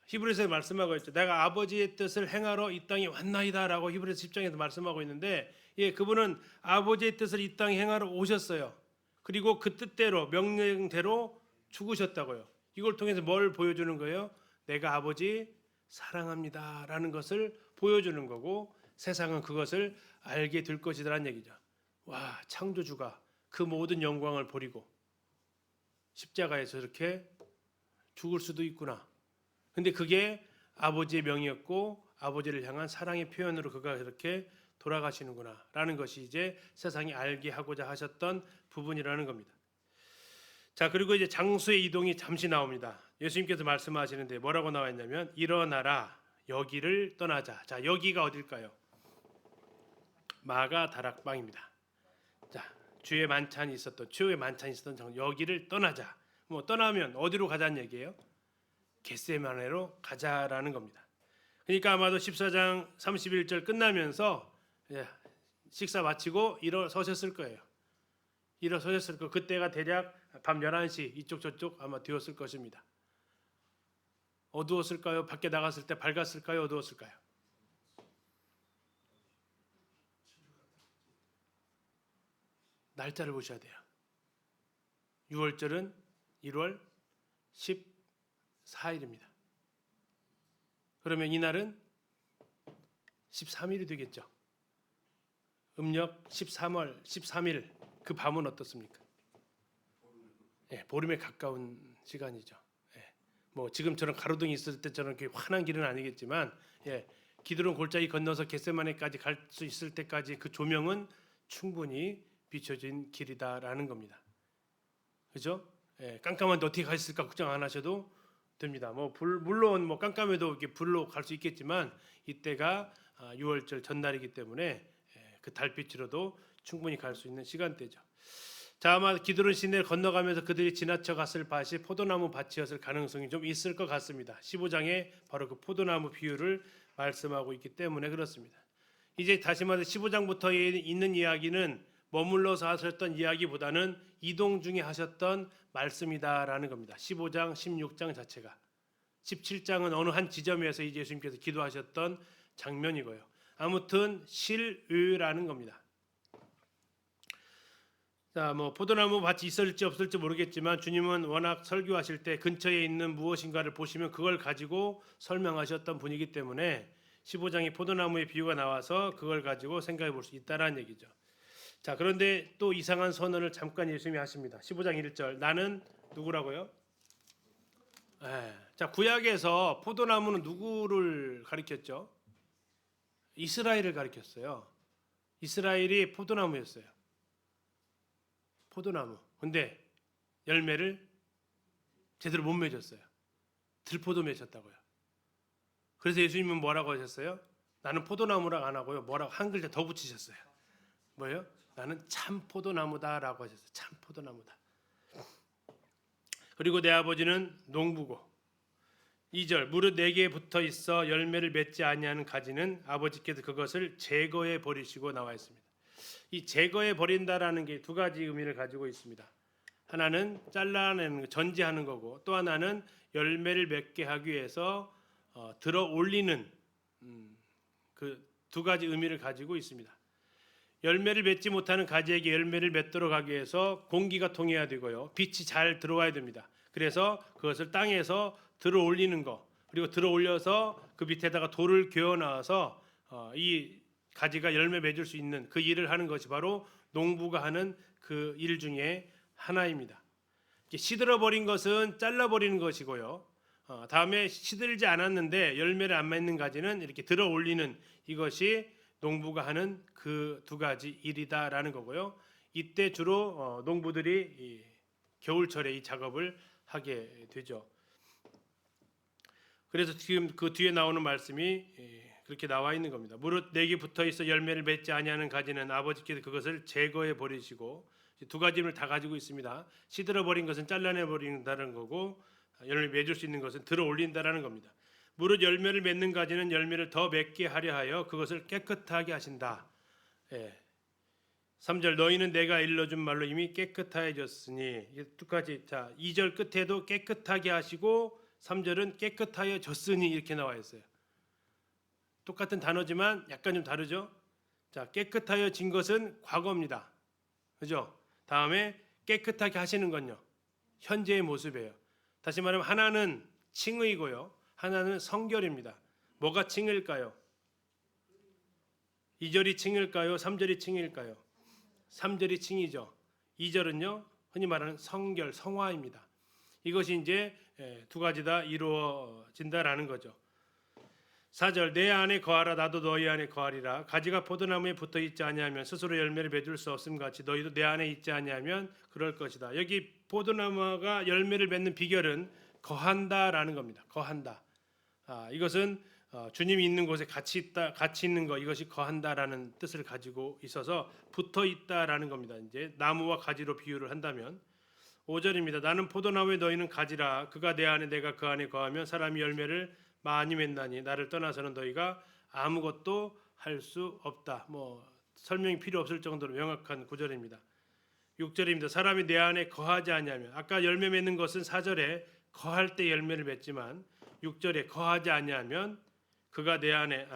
히브리서에 말씀하고 있죠. 내가 아버지의 뜻을 행하러 이 땅에 왔나이다라고 히브리서 10장에서 말씀하고 있는데 그분은 아버지의 뜻을 이 땅에 행하러 오셨어요. 그리고 그 뜻대로 명령대로 죽으셨다고요. 이걸 통해서 뭘 보여주는 거예요? 내가 아버지 사랑합니다라는 것을 보여주는 거고 세상은 그것을 알게 될 것이라는 얘기죠. 와, 창조주가 그 모든 영광을 버리고 십자가에서 이렇게 죽을 수도 있구나. 근데 그게 아버지의 명이었고 아버지를 향한 사랑의 표현으로 그가 이렇게 돌아가시는구나 라는 것이 이제 세상이 알게 하고자 하셨던 부분이라는 겁니다. 자, 그리고 이제 장소의 이동이 잠시 나옵니다. 예수님께서 말씀하시는데 뭐라고 나와 있냐면 일어나라 여기를 떠나자. 자, 여기가 어딜까요? 마가 다락방입니다. 자, 주의 만찬이 있었던 최후의 만찬이 있었던 장 여기를 떠나자. 뭐 떠나면 어디로 가자는 얘기예요? 겟세마네로 가자라는 겁니다. 그러니까 아마도 14장 31절 끝나면서 식사 마치고 일어서셨을 거예요. 일어서셨을 거. 그때가 대략 밤 11시 이쪽 저쪽 아마 되었을 것입니다. 어두웠을까요? 밖에 나갔을 때 밝았을까요? 어두웠을까요? 날짜를 보셔야 돼요. 6월절은 1월 14일입니다. 그러면 이날은 13일이 되겠죠. 음력 13월 13일 그 밤은 어떻습니까? 보름에 가까운 시간이죠. 뭐 지금처럼 가로등이 있을 때처럼 이렇게 환한 길은 아니겠지만 기드론 골짜기 건너서 겟세마네까지 갈 수 있을 때까지 그 조명은 충분히 비춰진 길이다라는 겁니다. 그죠? 깜깜한데 어떻게 가 있을까 걱정 안 하셔도 됩니다. 물론 깜깜해도 이렇게 불로 갈 수 있겠지만 이때가 6월절 전날이기 때문에 그 달빛으로도 충분히 갈 수 있는 시간대죠. 자, 아마 기드론 시내를 건너가면서 그들이 지나쳐 갔을 밭이 포도나무 밭이었을 가능성이 좀 있을 것 같습니다. 15장에 바로 그 포도나무 비유를 말씀하고 있기 때문에 그렇습니다. 이제 다시 말해 15장부터 있는 이야기는 머물러서 하셨던 이야기보다는 이동 중에 하셨던 말씀이다라는 겁니다. 15장, 16장 자체가. 17장은 어느 한 지점에서 이제 예수님께서 기도하셨던 장면이고요. 아무튼 실의라는 겁니다. 자, 뭐 포도나무 밭이 있을지 없을지 모르겠지만 주님은 워낙 설교하실 때 근처에 있는 무엇인가를 보시면 그걸 가지고 설명하셨던 분이기 때문에 15장에 포도나무의 비유가 나와서 그걸 가지고 생각해 볼 수 있다라는 얘기죠. 자, 그런데 또 이상한 선언을 잠깐 예수님이 하십니다. 15장 1절. 나는 누구라고요? 자, 구약에서 포도나무는 누구를 가리켰죠? 이스라엘을 가리켰어요. 이스라엘이 포도나무였어요. 포도나무. 근데 열매를 제대로 못 맺었어요. 들포도 맺었다고요. 그래서 예수님은 뭐라고 하셨어요? 나는 포도나무라고 안 하고요. 뭐라고 한 글자 더 붙이셨어요. 뭐예요? 나는 참 포도나무다라고 하셨어요. 참 포도나무다. 그리고 내 아버지는 농부고 2절 무릇 내게 붙어 있어 열매를 맺지 아니하는 가지는 아버지께서 그것을 제거해 버리시고 나와 있습니다. 이 제거해 버린다라는 게 두 가지 의미를 가지고 있습니다. 하나는 잘라내는 전지하는 거고 또 하나는 열매를 맺게 하기 위해서 들어 올리는 그 두 가지 의미를 가지고 있습니다. 열매를 맺지 못하는 가지에게 열매를 맺도록 하기 위해서 공기가 통해야 되고요. 빛이 잘 들어와야 됩니다. 그래서 그것을 땅에서 들어 올리는 거 그리고 들어 올려서 그 밑에다가 돌을 개어 넣어서 이 가지가 열매 맺을 수 있는 그 일을 하는 것이 바로 농부가 하는 그 일 중에 하나입니다. 시들어 버린 것은 잘라 버리는 것이고요. 다음에 시들지 않았는데 열매를 안 맺는 가지는 이렇게 들어 올리는 이것이 농부가 하는 그 두 가지 일이다라는 거고요. 이때 주로 농부들이 이 겨울철에 이 작업을 하게 되죠. 그래서 지금 그 뒤에 나오는 말씀이 그렇게 나와 있는 겁니다. 무릇 내게 붙어 있어 열매를 맺지 아니하는 가지는 아버지께서 그것을 제거해 버리시고 두 가지를 다 가지고 있습니다. 시들어 버린 것은 잘라내 버린다는 거고 열매 맺을 수 있는 것은 들어 올린다라는 겁니다. 무릇 열매를 맺는 가지는 열매를 더 맺게 하려 하여 그것을 깨끗하게 하신다. 3절 너희는 내가 일러준 말로 이미 깨끗하여졌으니 끝까지 자 2절 끝에도 깨끗하게 하시고 3절은 깨끗하여졌으니 이렇게 나와 있어요. 똑같은 단어지만 약간 좀 다르죠. 자 깨끗하여진 것은 과거입니다. 그죠? 다음에 깨끗하게 하시는 건요. 현재의 모습이에요. 다시 말하면 하나는 칭의고요. 하나는 성결입니다. 뭐가 칭일까요? 2절이 칭일까요? 3절이 칭일까요? 3절이 칭이죠. 2절은요. 흔히 말하는 성결, 성화입니다. 이것이 이제 두 가지 다 이루어진다라는 거죠. 4절 내 안에 거하라 나도 너희 안에 거하리라. 가지가 포도나무에 붙어 있지 아니하면 스스로 열매를 맺을 수 없음 같이 너희도 내 안에 있지 아니하면 그럴 것이다. 여기 포도나무가 열매를 맺는 비결은 거한다라는 겁니다. 거한다. 이것은 주님이 있는 곳에 같이 있는 거 이것이 거한다라는 뜻을 가지고 있어서 붙어 있다라는 겁니다. 이제 나무와 가지로 비유를 한다면 5절입니다. 나는 포도나무에 너희는 가지라. 그가 내 안에 내가 그 안에 거하면 사람이 열매를 많이 맺나니 나를 떠나서는 너희가 아무것도 할 수 없다. 뭐 설명이 필요 없을 정도로 명확한 구절입니다. 6절입니다. 사람이 내 안에 거하지 아니하면 아까 열매 맺는 것은 4절에 거할 때 열매를 맺지만 6절에 거하지 아니하면 그가 내 안에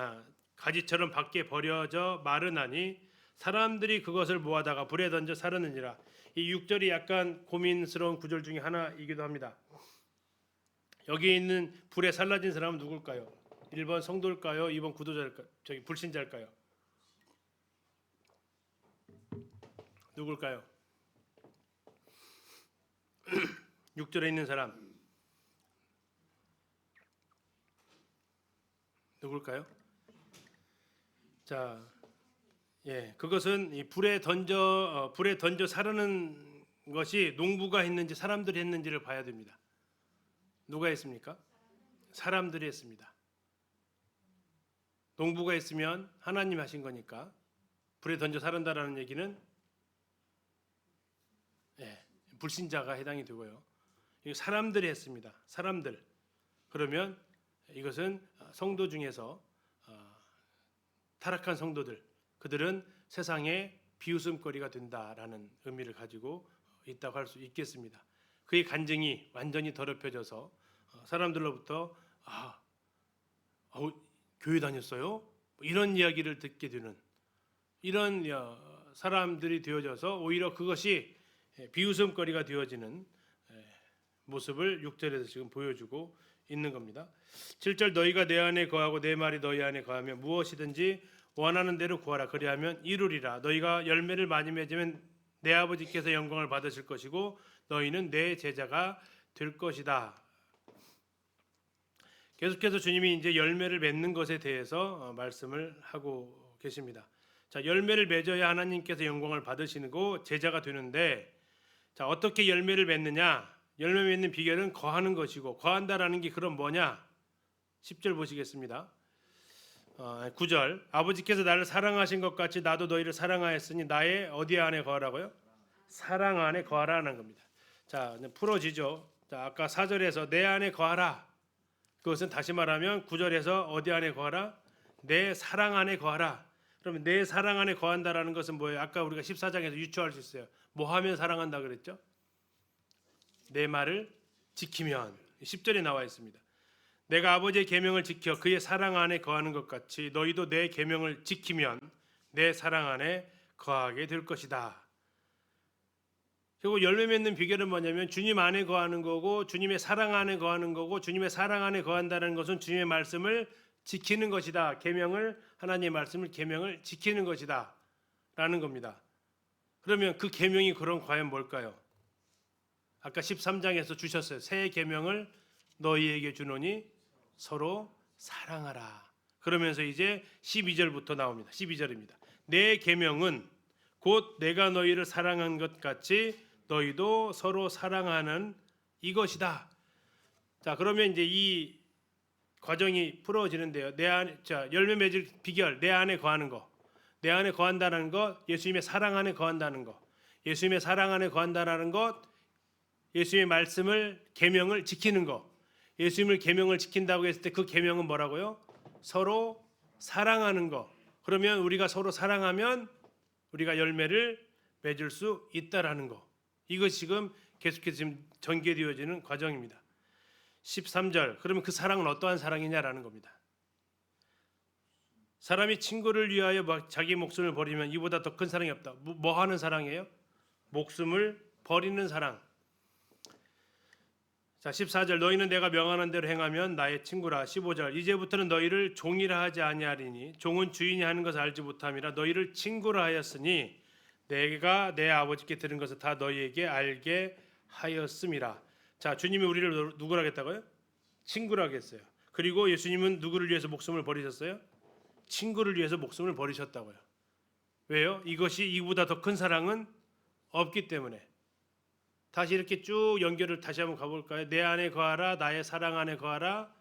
가지처럼 밖에 버려져 마르나니 사람들이 그것을 모아다가 불에 던져 사르느니라. 이 6절이 약간 고민스러운 구절 중에 하나이기도 합니다. 여기 있는 불에 살라진 사람은 누굴까요? 1번 성도일까요? 2번 구도자일까요? 불신자일까요? 누굴까요? 6절에 있는 사람 누굴까요? 자, 그것은 이 불에 던져 사르는 것이 농부가 했는지 사람들이 했는지를 봐야 됩니다. 누가 했습니까? 사람들이 했습니다. 농부가 했으면 하나님 하신 거니까 불에 던져 사른다라는 얘기는 불신자가 해당이 되고요. 사람들이 했습니다. 사람들. 그러면 이것은 성도 중에서 타락한 성도들, 그들은 세상의 비웃음거리가 된다라는 의미를 가지고 있다고 할 수 있겠습니다. 그의 간증이 완전히 더럽혀져서 사람들로부터 교회 다녔어요? 이런 이야기를 듣게 되는 이런 사람들이 되어져서 오히려 그것이 비웃음거리가 되어지는 모습을 6절에서 지금 보여주고 있는 겁니다. 7절 너희가 내 안에 거하고 내 말이 너희 안에 거하면 무엇이든지 원하는 대로 구하라 그리하면 이루리라. 너희가 열매를 많이 맺으면 내 아버지께서 영광을 받으실 것이고 너희는 내 제자가 될 것이다. 계속해서 주님이 이제 열매를 맺는 것에 대해서 말씀을 하고 계십니다. 자, 열매를 맺어야 하나님께서 영광을 받으시고 제자가 되는데, 자, 어떻게 열매를 맺느냐? 열매 맺는 비결은 거하는 것이고, 거한다라는 게 그럼 뭐냐? 10절 보시겠습니다. 9절 아버지께서 나를 사랑하신 것 같이 나도 너희를 사랑하였으니 나의 어디 안에 거하라고요? 사랑 안에 거하라는 겁니다. 자, 풀어지죠. 자, 아까 4절에서 내 안에 거하라. 그것은 다시 말하면 9절에서 어디 안에 거하라? 내 사랑 안에 거하라. 그러면 내 사랑 안에 거한다라는 것은 뭐예요? 아까 우리가 14장에서 유추할 수 있어요. 뭐 하면 사랑한다 그랬죠? 내 말을 지키면. 10절에 나와 있습니다. 내가 아버지의 계명을 지켜 그의 사랑 안에 거하는 것 같이 너희도 내 계명을 지키면 내 사랑 안에 거하게 될 것이다. 그리고 열매 맺는 비결은 뭐냐면 주님 안에 거하는 거고 주님의 사랑 안에 거하는 거고 주님의 사랑 안에 거한다는 것은 주님의 말씀을 지키는 것이다. 계명을 하나님의 말씀을 계명을 지키는 것이다 라는 겁니다. 그러면 그 계명이 그럼 과연 뭘까요? 아까 13장에서 주셨어요. 새 계명을 너희에게 주노니 서로 사랑하라. 그러면서 이제 12절부터 나옵니다. 12절입니다. 내 계명은 곧 내가 너희를 사랑한 것 같이 너희도 서로 사랑하는 이것이다. 자, 그러면 이제 이 과정이 풀어지는데요. 내 안에, 자, 열매 맺을 비결, 내 안에 거하는 거, 내 안에 거한다는 것, 예수님의 사랑 안에 거한다는 것, 예수님의 사랑 안에 거한다는 것, 예수님의 말씀을 계명을 지키는 것, 예수님을 계명을 지킨다고 했을 때 그 계명은 뭐라고요? 서로 사랑하는 것. 그러면 우리가 서로 사랑하면 우리가 열매를 맺을 수 있다라는 거. 이것이 지금 계속해서 지금 전개되어지는 과정입니다. 13절. 그러면 그 사랑은 어떠한 사랑이냐라는 겁니다. 사람이 친구를 위하여 자기 목숨을 버리면 이보다 더 큰 사랑이 없다. 뭐 하는 사랑이에요? 목숨을 버리는 사랑. 자, 14절 너희는 내가 명하는 대로 행하면 나의 친구라. 15절 이제부터는 너희를 종이라 하지 아니하리니 종은 주인이 하는 것을 알지 못함이라 너희를 친구라 하였으니 내가 내 아버지께 들은 것을 다 너희에게 알게 하였음이라. 자, 주님이 우리를 누구라 하겠다고요? 친구라 하겠어요. 그리고 예수님은 누구를 위해서 목숨을 버리셨어요? 친구를 위해서 목숨을 버리셨다고요. 왜요? 이것이 이보다 더 큰 사랑은 없기 때문에. 다시 이렇게 쭉 연결을 다시 한번 가볼까요? 내 안에 거하라. 나의 사랑 안에 거하라.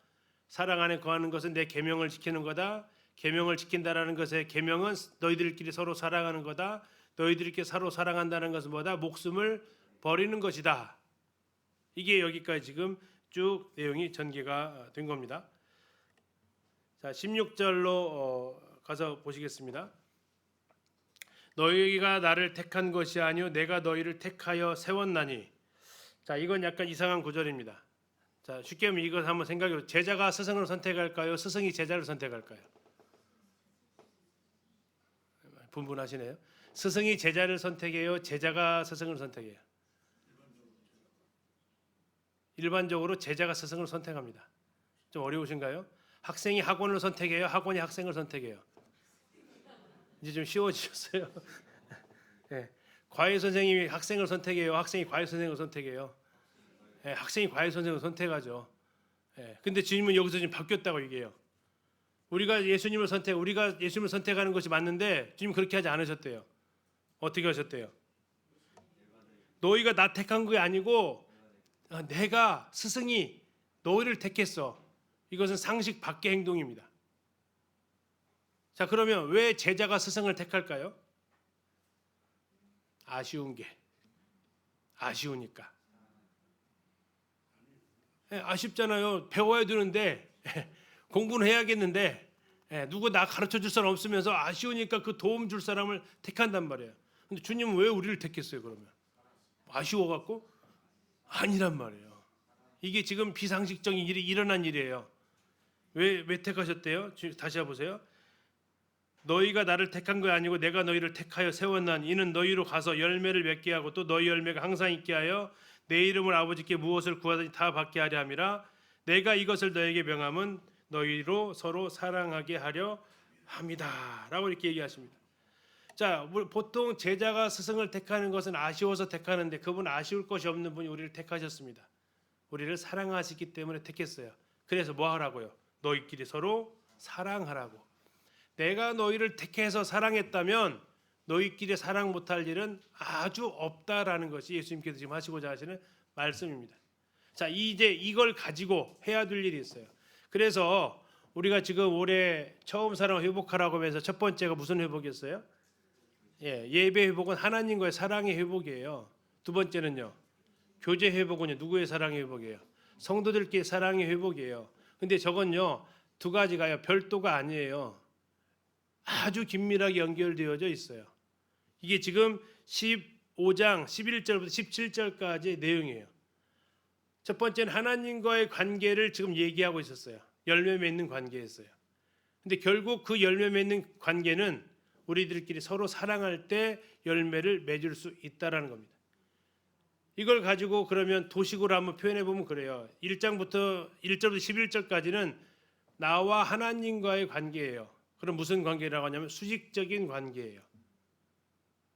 사랑 안에 거하는 것은 내 계명을 지키는 거다. 계명을 지킨다라는 것의 계명은 너희들끼리 서로 사랑하는 거다. 너희들끼리 서로 사랑한다는 것은 뭐다? 목숨을 버리는 것이다. 이게 여기까지 지금 쭉 내용이 전개가 된 겁니다. 자, 16절로 가서 보시겠습니다. 너희가 나를 택한 것이 아니요 내가 너희를 택하여 세웠나니. 자, 이건 약간 이상한 구절입니다. 자, 쉽게 하면 이것 한번 생각해 보세요. 제자가 스승을 선택할까요? 스승이 제자를 선택할까요? 분분하시네요. 스승이 제자를 선택해요? 제자가 스승을 선택해요? 일반적으로 제자가 스승을 선택합니다. 좀 어려우신가요? 학생이 학원을 선택해요? 학원이 학생을 선택해요? 이제 좀 쉬워지셨어요. 네. 과외 선생님이 학생을 선택해요? 학생이 과외 선생님을 선택해요? 네, 학생이 과외 선생님을 선택하죠. 네. 근데 주님은 여기서 지금 바뀌었다고 얘기해요. 우리가 예수님을 선택하는 것이 맞는데 주님 그렇게 하지 않으셨대요. 어떻게 하셨대요? 너희가 나 택한 게 아니고 내가 스승이 너희를 택했어. 이것은 상식 밖의 행동입니다. 자, 그러면 왜 제자가 스승을 택할까요? 아쉬우니까. 아쉽잖아요. 배워야 되는데 공부는 해야겠는데 누구 나 가르쳐 줄 사람 없으면서 아쉬우니까 그 도움 줄 사람을 택한단 말이에요. 근데 주님은 왜 우리를 택했어요? 그러면 아쉬워갖고? 아니란 말이에요. 이게 지금 비상식적인 일이 일어난 일이에요. 왜 택하셨대요? 다시 해보세요. 너희가 나를 택한 거 아니고 내가 너희를 택하여 세웠나니 이는 너희로 가서 열매를 맺게 하고 또 너희 열매가 항상 있게 하여 내 이름을 아버지께 무엇을 구하든지 다 받게 하려 함이라. 내가 이것을 너희에게 명함은 너희로 서로 사랑하게 하려 합니다. 라고 이렇게 얘기하십니다. 자, 보통 제자가 스승을 택하는 것은 아쉬워서 택하는데 그분 아쉬울 것이 없는 분이 우리를 택하셨습니다. 우리를 사랑하시기 때문에 택했어요. 그래서 뭐 하라고요? 너희끼리 서로 사랑하라고. 내가 너희를 택해서 사랑했다면 너희끼리 사랑 못할 일은 아주 없다라는 것이 예수님께서 지금 하시고자 하시는 말씀입니다. 자, 이제 이걸 가지고 해야 될 일이 있어요. 그래서 우리가 지금 올해 처음 사랑 회복하라고 하면서 첫 번째가 무슨 회복이었어요? 예배 회복은 하나님과의 사랑의 회복이에요. 두 번째는요, 교제 회복은요, 누구의 사랑의 회복이에요? 성도들끼리 사랑의 회복이에요. 근데 저건요, 두 가지가요, 별도가 아니에요. 아주 긴밀하게 연결되어져 있어요. 이게 지금 15장 11절부터 17절까지의 내용이에요. 첫 번째는 하나님과의 관계를 지금 얘기하고 있었어요. 열매 맺는 관계였어요. 근데 결국 그 열매 맺는 관계는 우리들끼리 서로 사랑할 때 열매를 맺을 수 있다라는 겁니다. 이걸 가지고 그러면 도식으로 한번 표현해 보면 그래요. 1절부터 11절까지는 나와 하나님과의 관계예요. 그럼 무슨 관계라고 하냐면 수직적인 관계예요.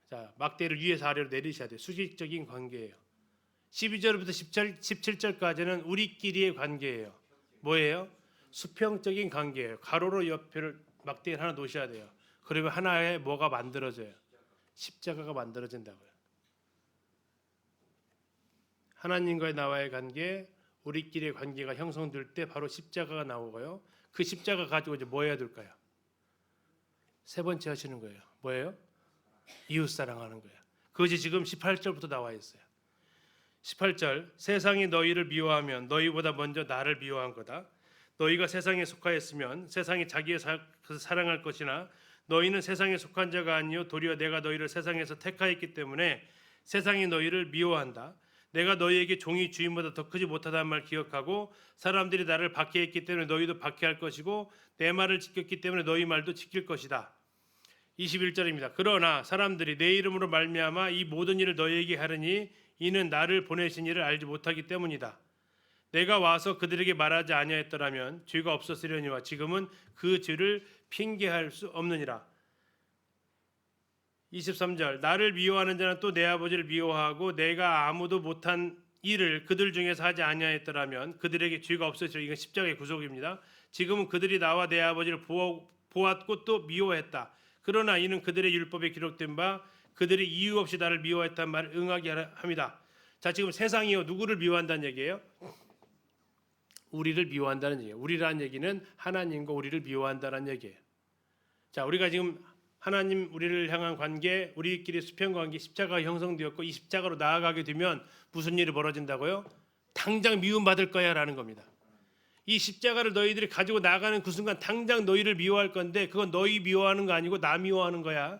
자, 막대를 위에서 아래로 내리셔야 돼요. 수직적인 관계예요. 12절부터 17절까지는 우리끼리의 관계예요. 뭐예요? 수평적인 관계예요. 가로로 옆을 막대를 하나 놓으셔야 돼요. 그러면 하나의 뭐가 만들어져요? 십자가가 만들어진다고요. 하나님과의 나와의 관계, 우리끼리의 관계가 형성될 때 바로 십자가가 나오고요. 그 십자가 가지고 이제 뭐 해야 될까요? 세 번째 하시는 거예요. 뭐예요? 이웃 사랑하는 거예요. 그것이 지금 18절부터 나와 있어요. 18절, 세상이 너희를 미워하면 너희보다 먼저 나를 미워한 거다. 너희가 세상에 속하였으면 세상이 자기의 사랑할 것이나 너희는 세상에 속한 자가 아니요 도리어 내가 너희를 세상에서 택하였기 때문에 세상이 너희를 미워한다. 내가 너희에게 종이 주인보다 더 크지 못하다는 말 기억하고 사람들이 나를 박해했기 때문에 너희도 박해할 것이고 내 말을 지켰기 때문에 너희 말도 지킬 것이다. 21절입니다. 그러나 사람들이 내 이름으로 말미암아 이 모든 일을 너희에게 하르니 이는 나를 보내신 이를 알지 못하기 때문이다. 내가 와서 그들에게 말하지 아니하였더라면 죄가 없었으려니와 지금은 그 죄를 핑계할 수 없느니라. 23절, 나를 미워하는 자는 또 내 아버지를 미워하고 내가 아무도 못한 일을 그들 중에서 하지 아니하였더라면 그들에게 죄가 없었으리라. 이건 십자가의 구속입니다. 지금은 그들이 나와 내 아버지를 보았고 또 미워했다. 그러나 이는 그들의 율법에 기록된 바 그들이 이유 없이 나를 미워했단 말을 응하게 합니다. 자, 지금 세상이요 누구를 미워한다는 얘기예요? 우리를 미워한다는 얘기예요. 우리라는 얘기는 하나님과 우리를 미워한다는 얘기예요. 자, 우리가 지금 하나님 우리를 향한 관계, 우리끼리 수평 관계, 십자가가 형성되었고 이 십자가로 나아가게 되면 무슨 일이 벌어진다고요? 당장 미움받을 거야라는 겁니다. 이 십자가를 너희들이 가지고 나가는 그 순간 당장 너희를 미워할 건데 그건 너희 미워하는 거 아니고 나 미워하는 거야.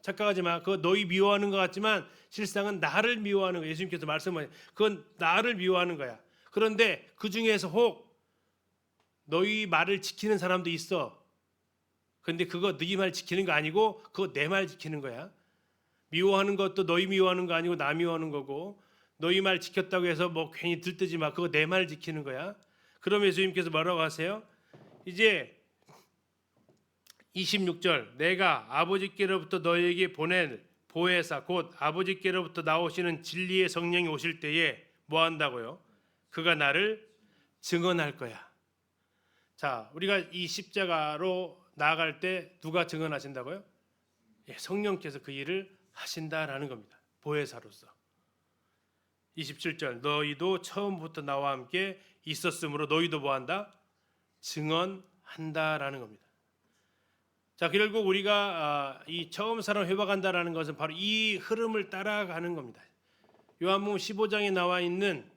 착각하지 마. 그거 너희 미워하는 것 같지만 실상은 나를 미워하는 거야. 예수님께서 말씀하신 그건 나를 미워하는 거야. 그런데 그 중에서 혹 너희 말을 지키는 사람도 있어. 근데 그거 너희 말 지키는 거 아니고 그거 내 말 지키는 거야. 미워하는 것도 너희 미워하는 거 아니고 나 미워하는 거고 너희 말 지켰다고 해서 뭐 괜히 들뜨지 마. 그거 내 말 지키는 거야. 그럼 예수님께서 뭐라고 하세요? 이제 26절, 내가 아버지께로부터 너희에게 보낼 보혜사 곧 아버지께로부터 나오시는 진리의 성령이 오실 때에 뭐 한다고요? 그가 나를 증언할 거야. 자, 우리가 이 십자가로 나아갈 때 누가 증언하신다고요? 성령께서 그 일을 하신다라는 겁니다. 보혜사로서. 27절, 너희도 처음부터 나와 함께 있었으므로 너희도 뭐한다? 증언한다라는 겁니다. 자, 결국 우리가 이 처음 사랑 회복한다라는 것은 바로 이 흐름을 따라가는 겁니다. 요한복음 15장에 나와 있는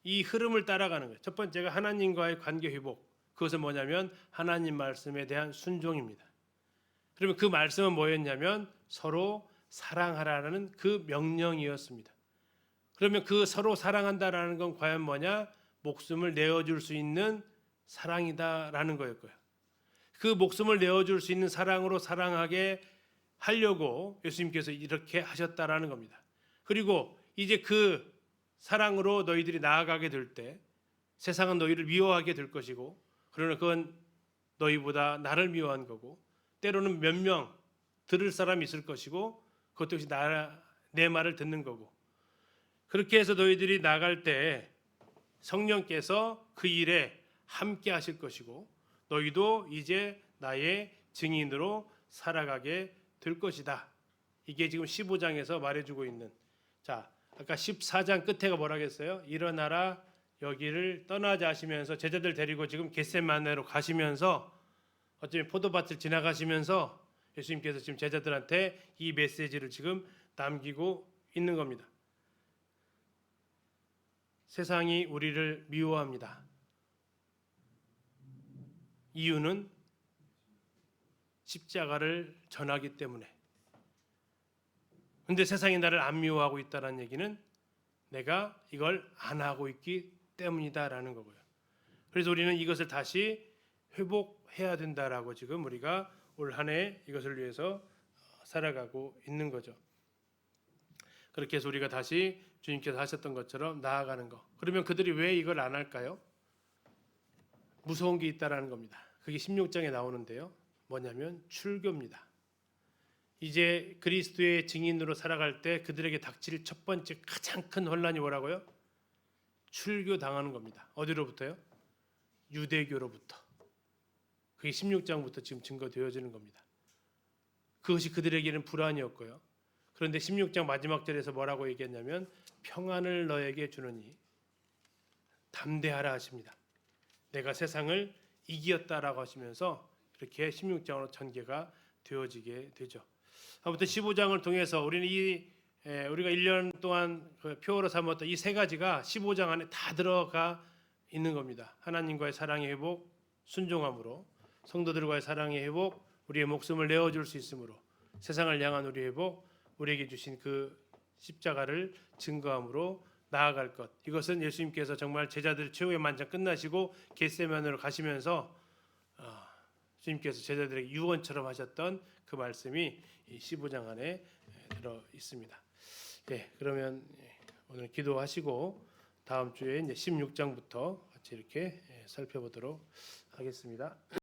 이 흐름을 따라가는 거예요. 첫 번째가 하나님과의 관계 회복. 그것은 뭐냐면 하나님 말씀에 대한 순종입니다. 그러면 그 말씀은 뭐였냐면 서로 사랑하라는 그 명령이었습니다. 그러면 그 서로 사랑한다라는 건 과연 뭐냐? 목숨을 내어줄 수 있는 사랑이다라는 거였고요. 그 목숨을 내어줄 수 있는 사랑으로 사랑하게 하려고 예수님께서 이렇게 하셨다라는 겁니다. 그리고 이제 그 사랑으로 너희들이 나아가게 될 때 세상은 너희를 미워하게 될 것이고, 그러나 그건 너희보다 나를 미워한 거고, 때로는 몇 명 들을 사람이 있을 것이고, 그것도 역시 내 말을 듣는 거고, 그렇게 해서 너희들이 나갈 때 성령께서 그 일에 함께 하실 것이고, 너희도 이제 나의 증인으로 살아가게 될 것이다. 이게 지금 15장에서 말해주고 있는, 자, 아까 14장 끝에가 뭐라겠어요? 일어나라 여기를 떠나자 하시면서 제자들 데리고 지금 겟세마네로 가시면서 어쩌면 포도밭을 지나가시면서 예수님께서 지금 제자들한테 이 메시지를 지금 남기고 있는 겁니다. 세상이 우리를 미워합니다. 이유는 십자가를 전하기 때문에. 근데 세상이 나를 안 미워하고 있다는 얘기는 내가 이걸 안 하고 있기 때문이다라는 거고요. 그래서 우리는 이것을 다시 회복해야 된다라고 지금 우리가 올 한 해 이것을 위해서 살아가고 있는 거죠. 그렇게 해서 우리가 다시 주님께서 하셨던 것처럼 나아가는 거. 그러면 그들이 왜 이걸 안 할까요? 무서운 게 있다라는 겁니다. 그게 16장에 나오는데요. 뭐냐면 출교입니다. 이제 그리스도의 증인으로 살아갈 때 그들에게 닥칠 첫 번째 가장 큰 혼란이 뭐라고요? 출교 당하는 겁니다. 어디로부터요? 유대교로부터. 그게 16장부터 지금 증거되어지는 겁니다. 그것이 그들에게는 불안이었고요. 그런데 16장 마지막 절에서 뭐라고 얘기했냐면 평안을 너에게 주느니 담대하라 하십니다. 내가 세상을 이겼다라고 하시면서 이렇게 16장으로 전개가 되어지게 되죠. 아무튼 15장을 통해서 우리는 우리가 1년 동안 그 표어로 삼았던 이 세 가지가 15장 안에 다 들어가 있는 겁니다. 하나님과의 사랑의 회복, 순종함으로, 성도들과의 사랑의 회복, 우리의 목숨을 내어줄 수 있으므로, 세상을 향한 우리의 회복, 우리에게 주신 그 십자가를 증거함으로 나아갈 것. 이것은 예수님께서 정말 제자들 최후의 만찬 끝나시고 겟세마네로 가시면서 주님께서 제자들에게 유언처럼 하셨던 그 말씀이 이 15장 안에 들어 있습니다. 네, 그러면 오늘 기도하시고 다음 주에 이제 16장부터 같이 이렇게 살펴보도록 하겠습니다.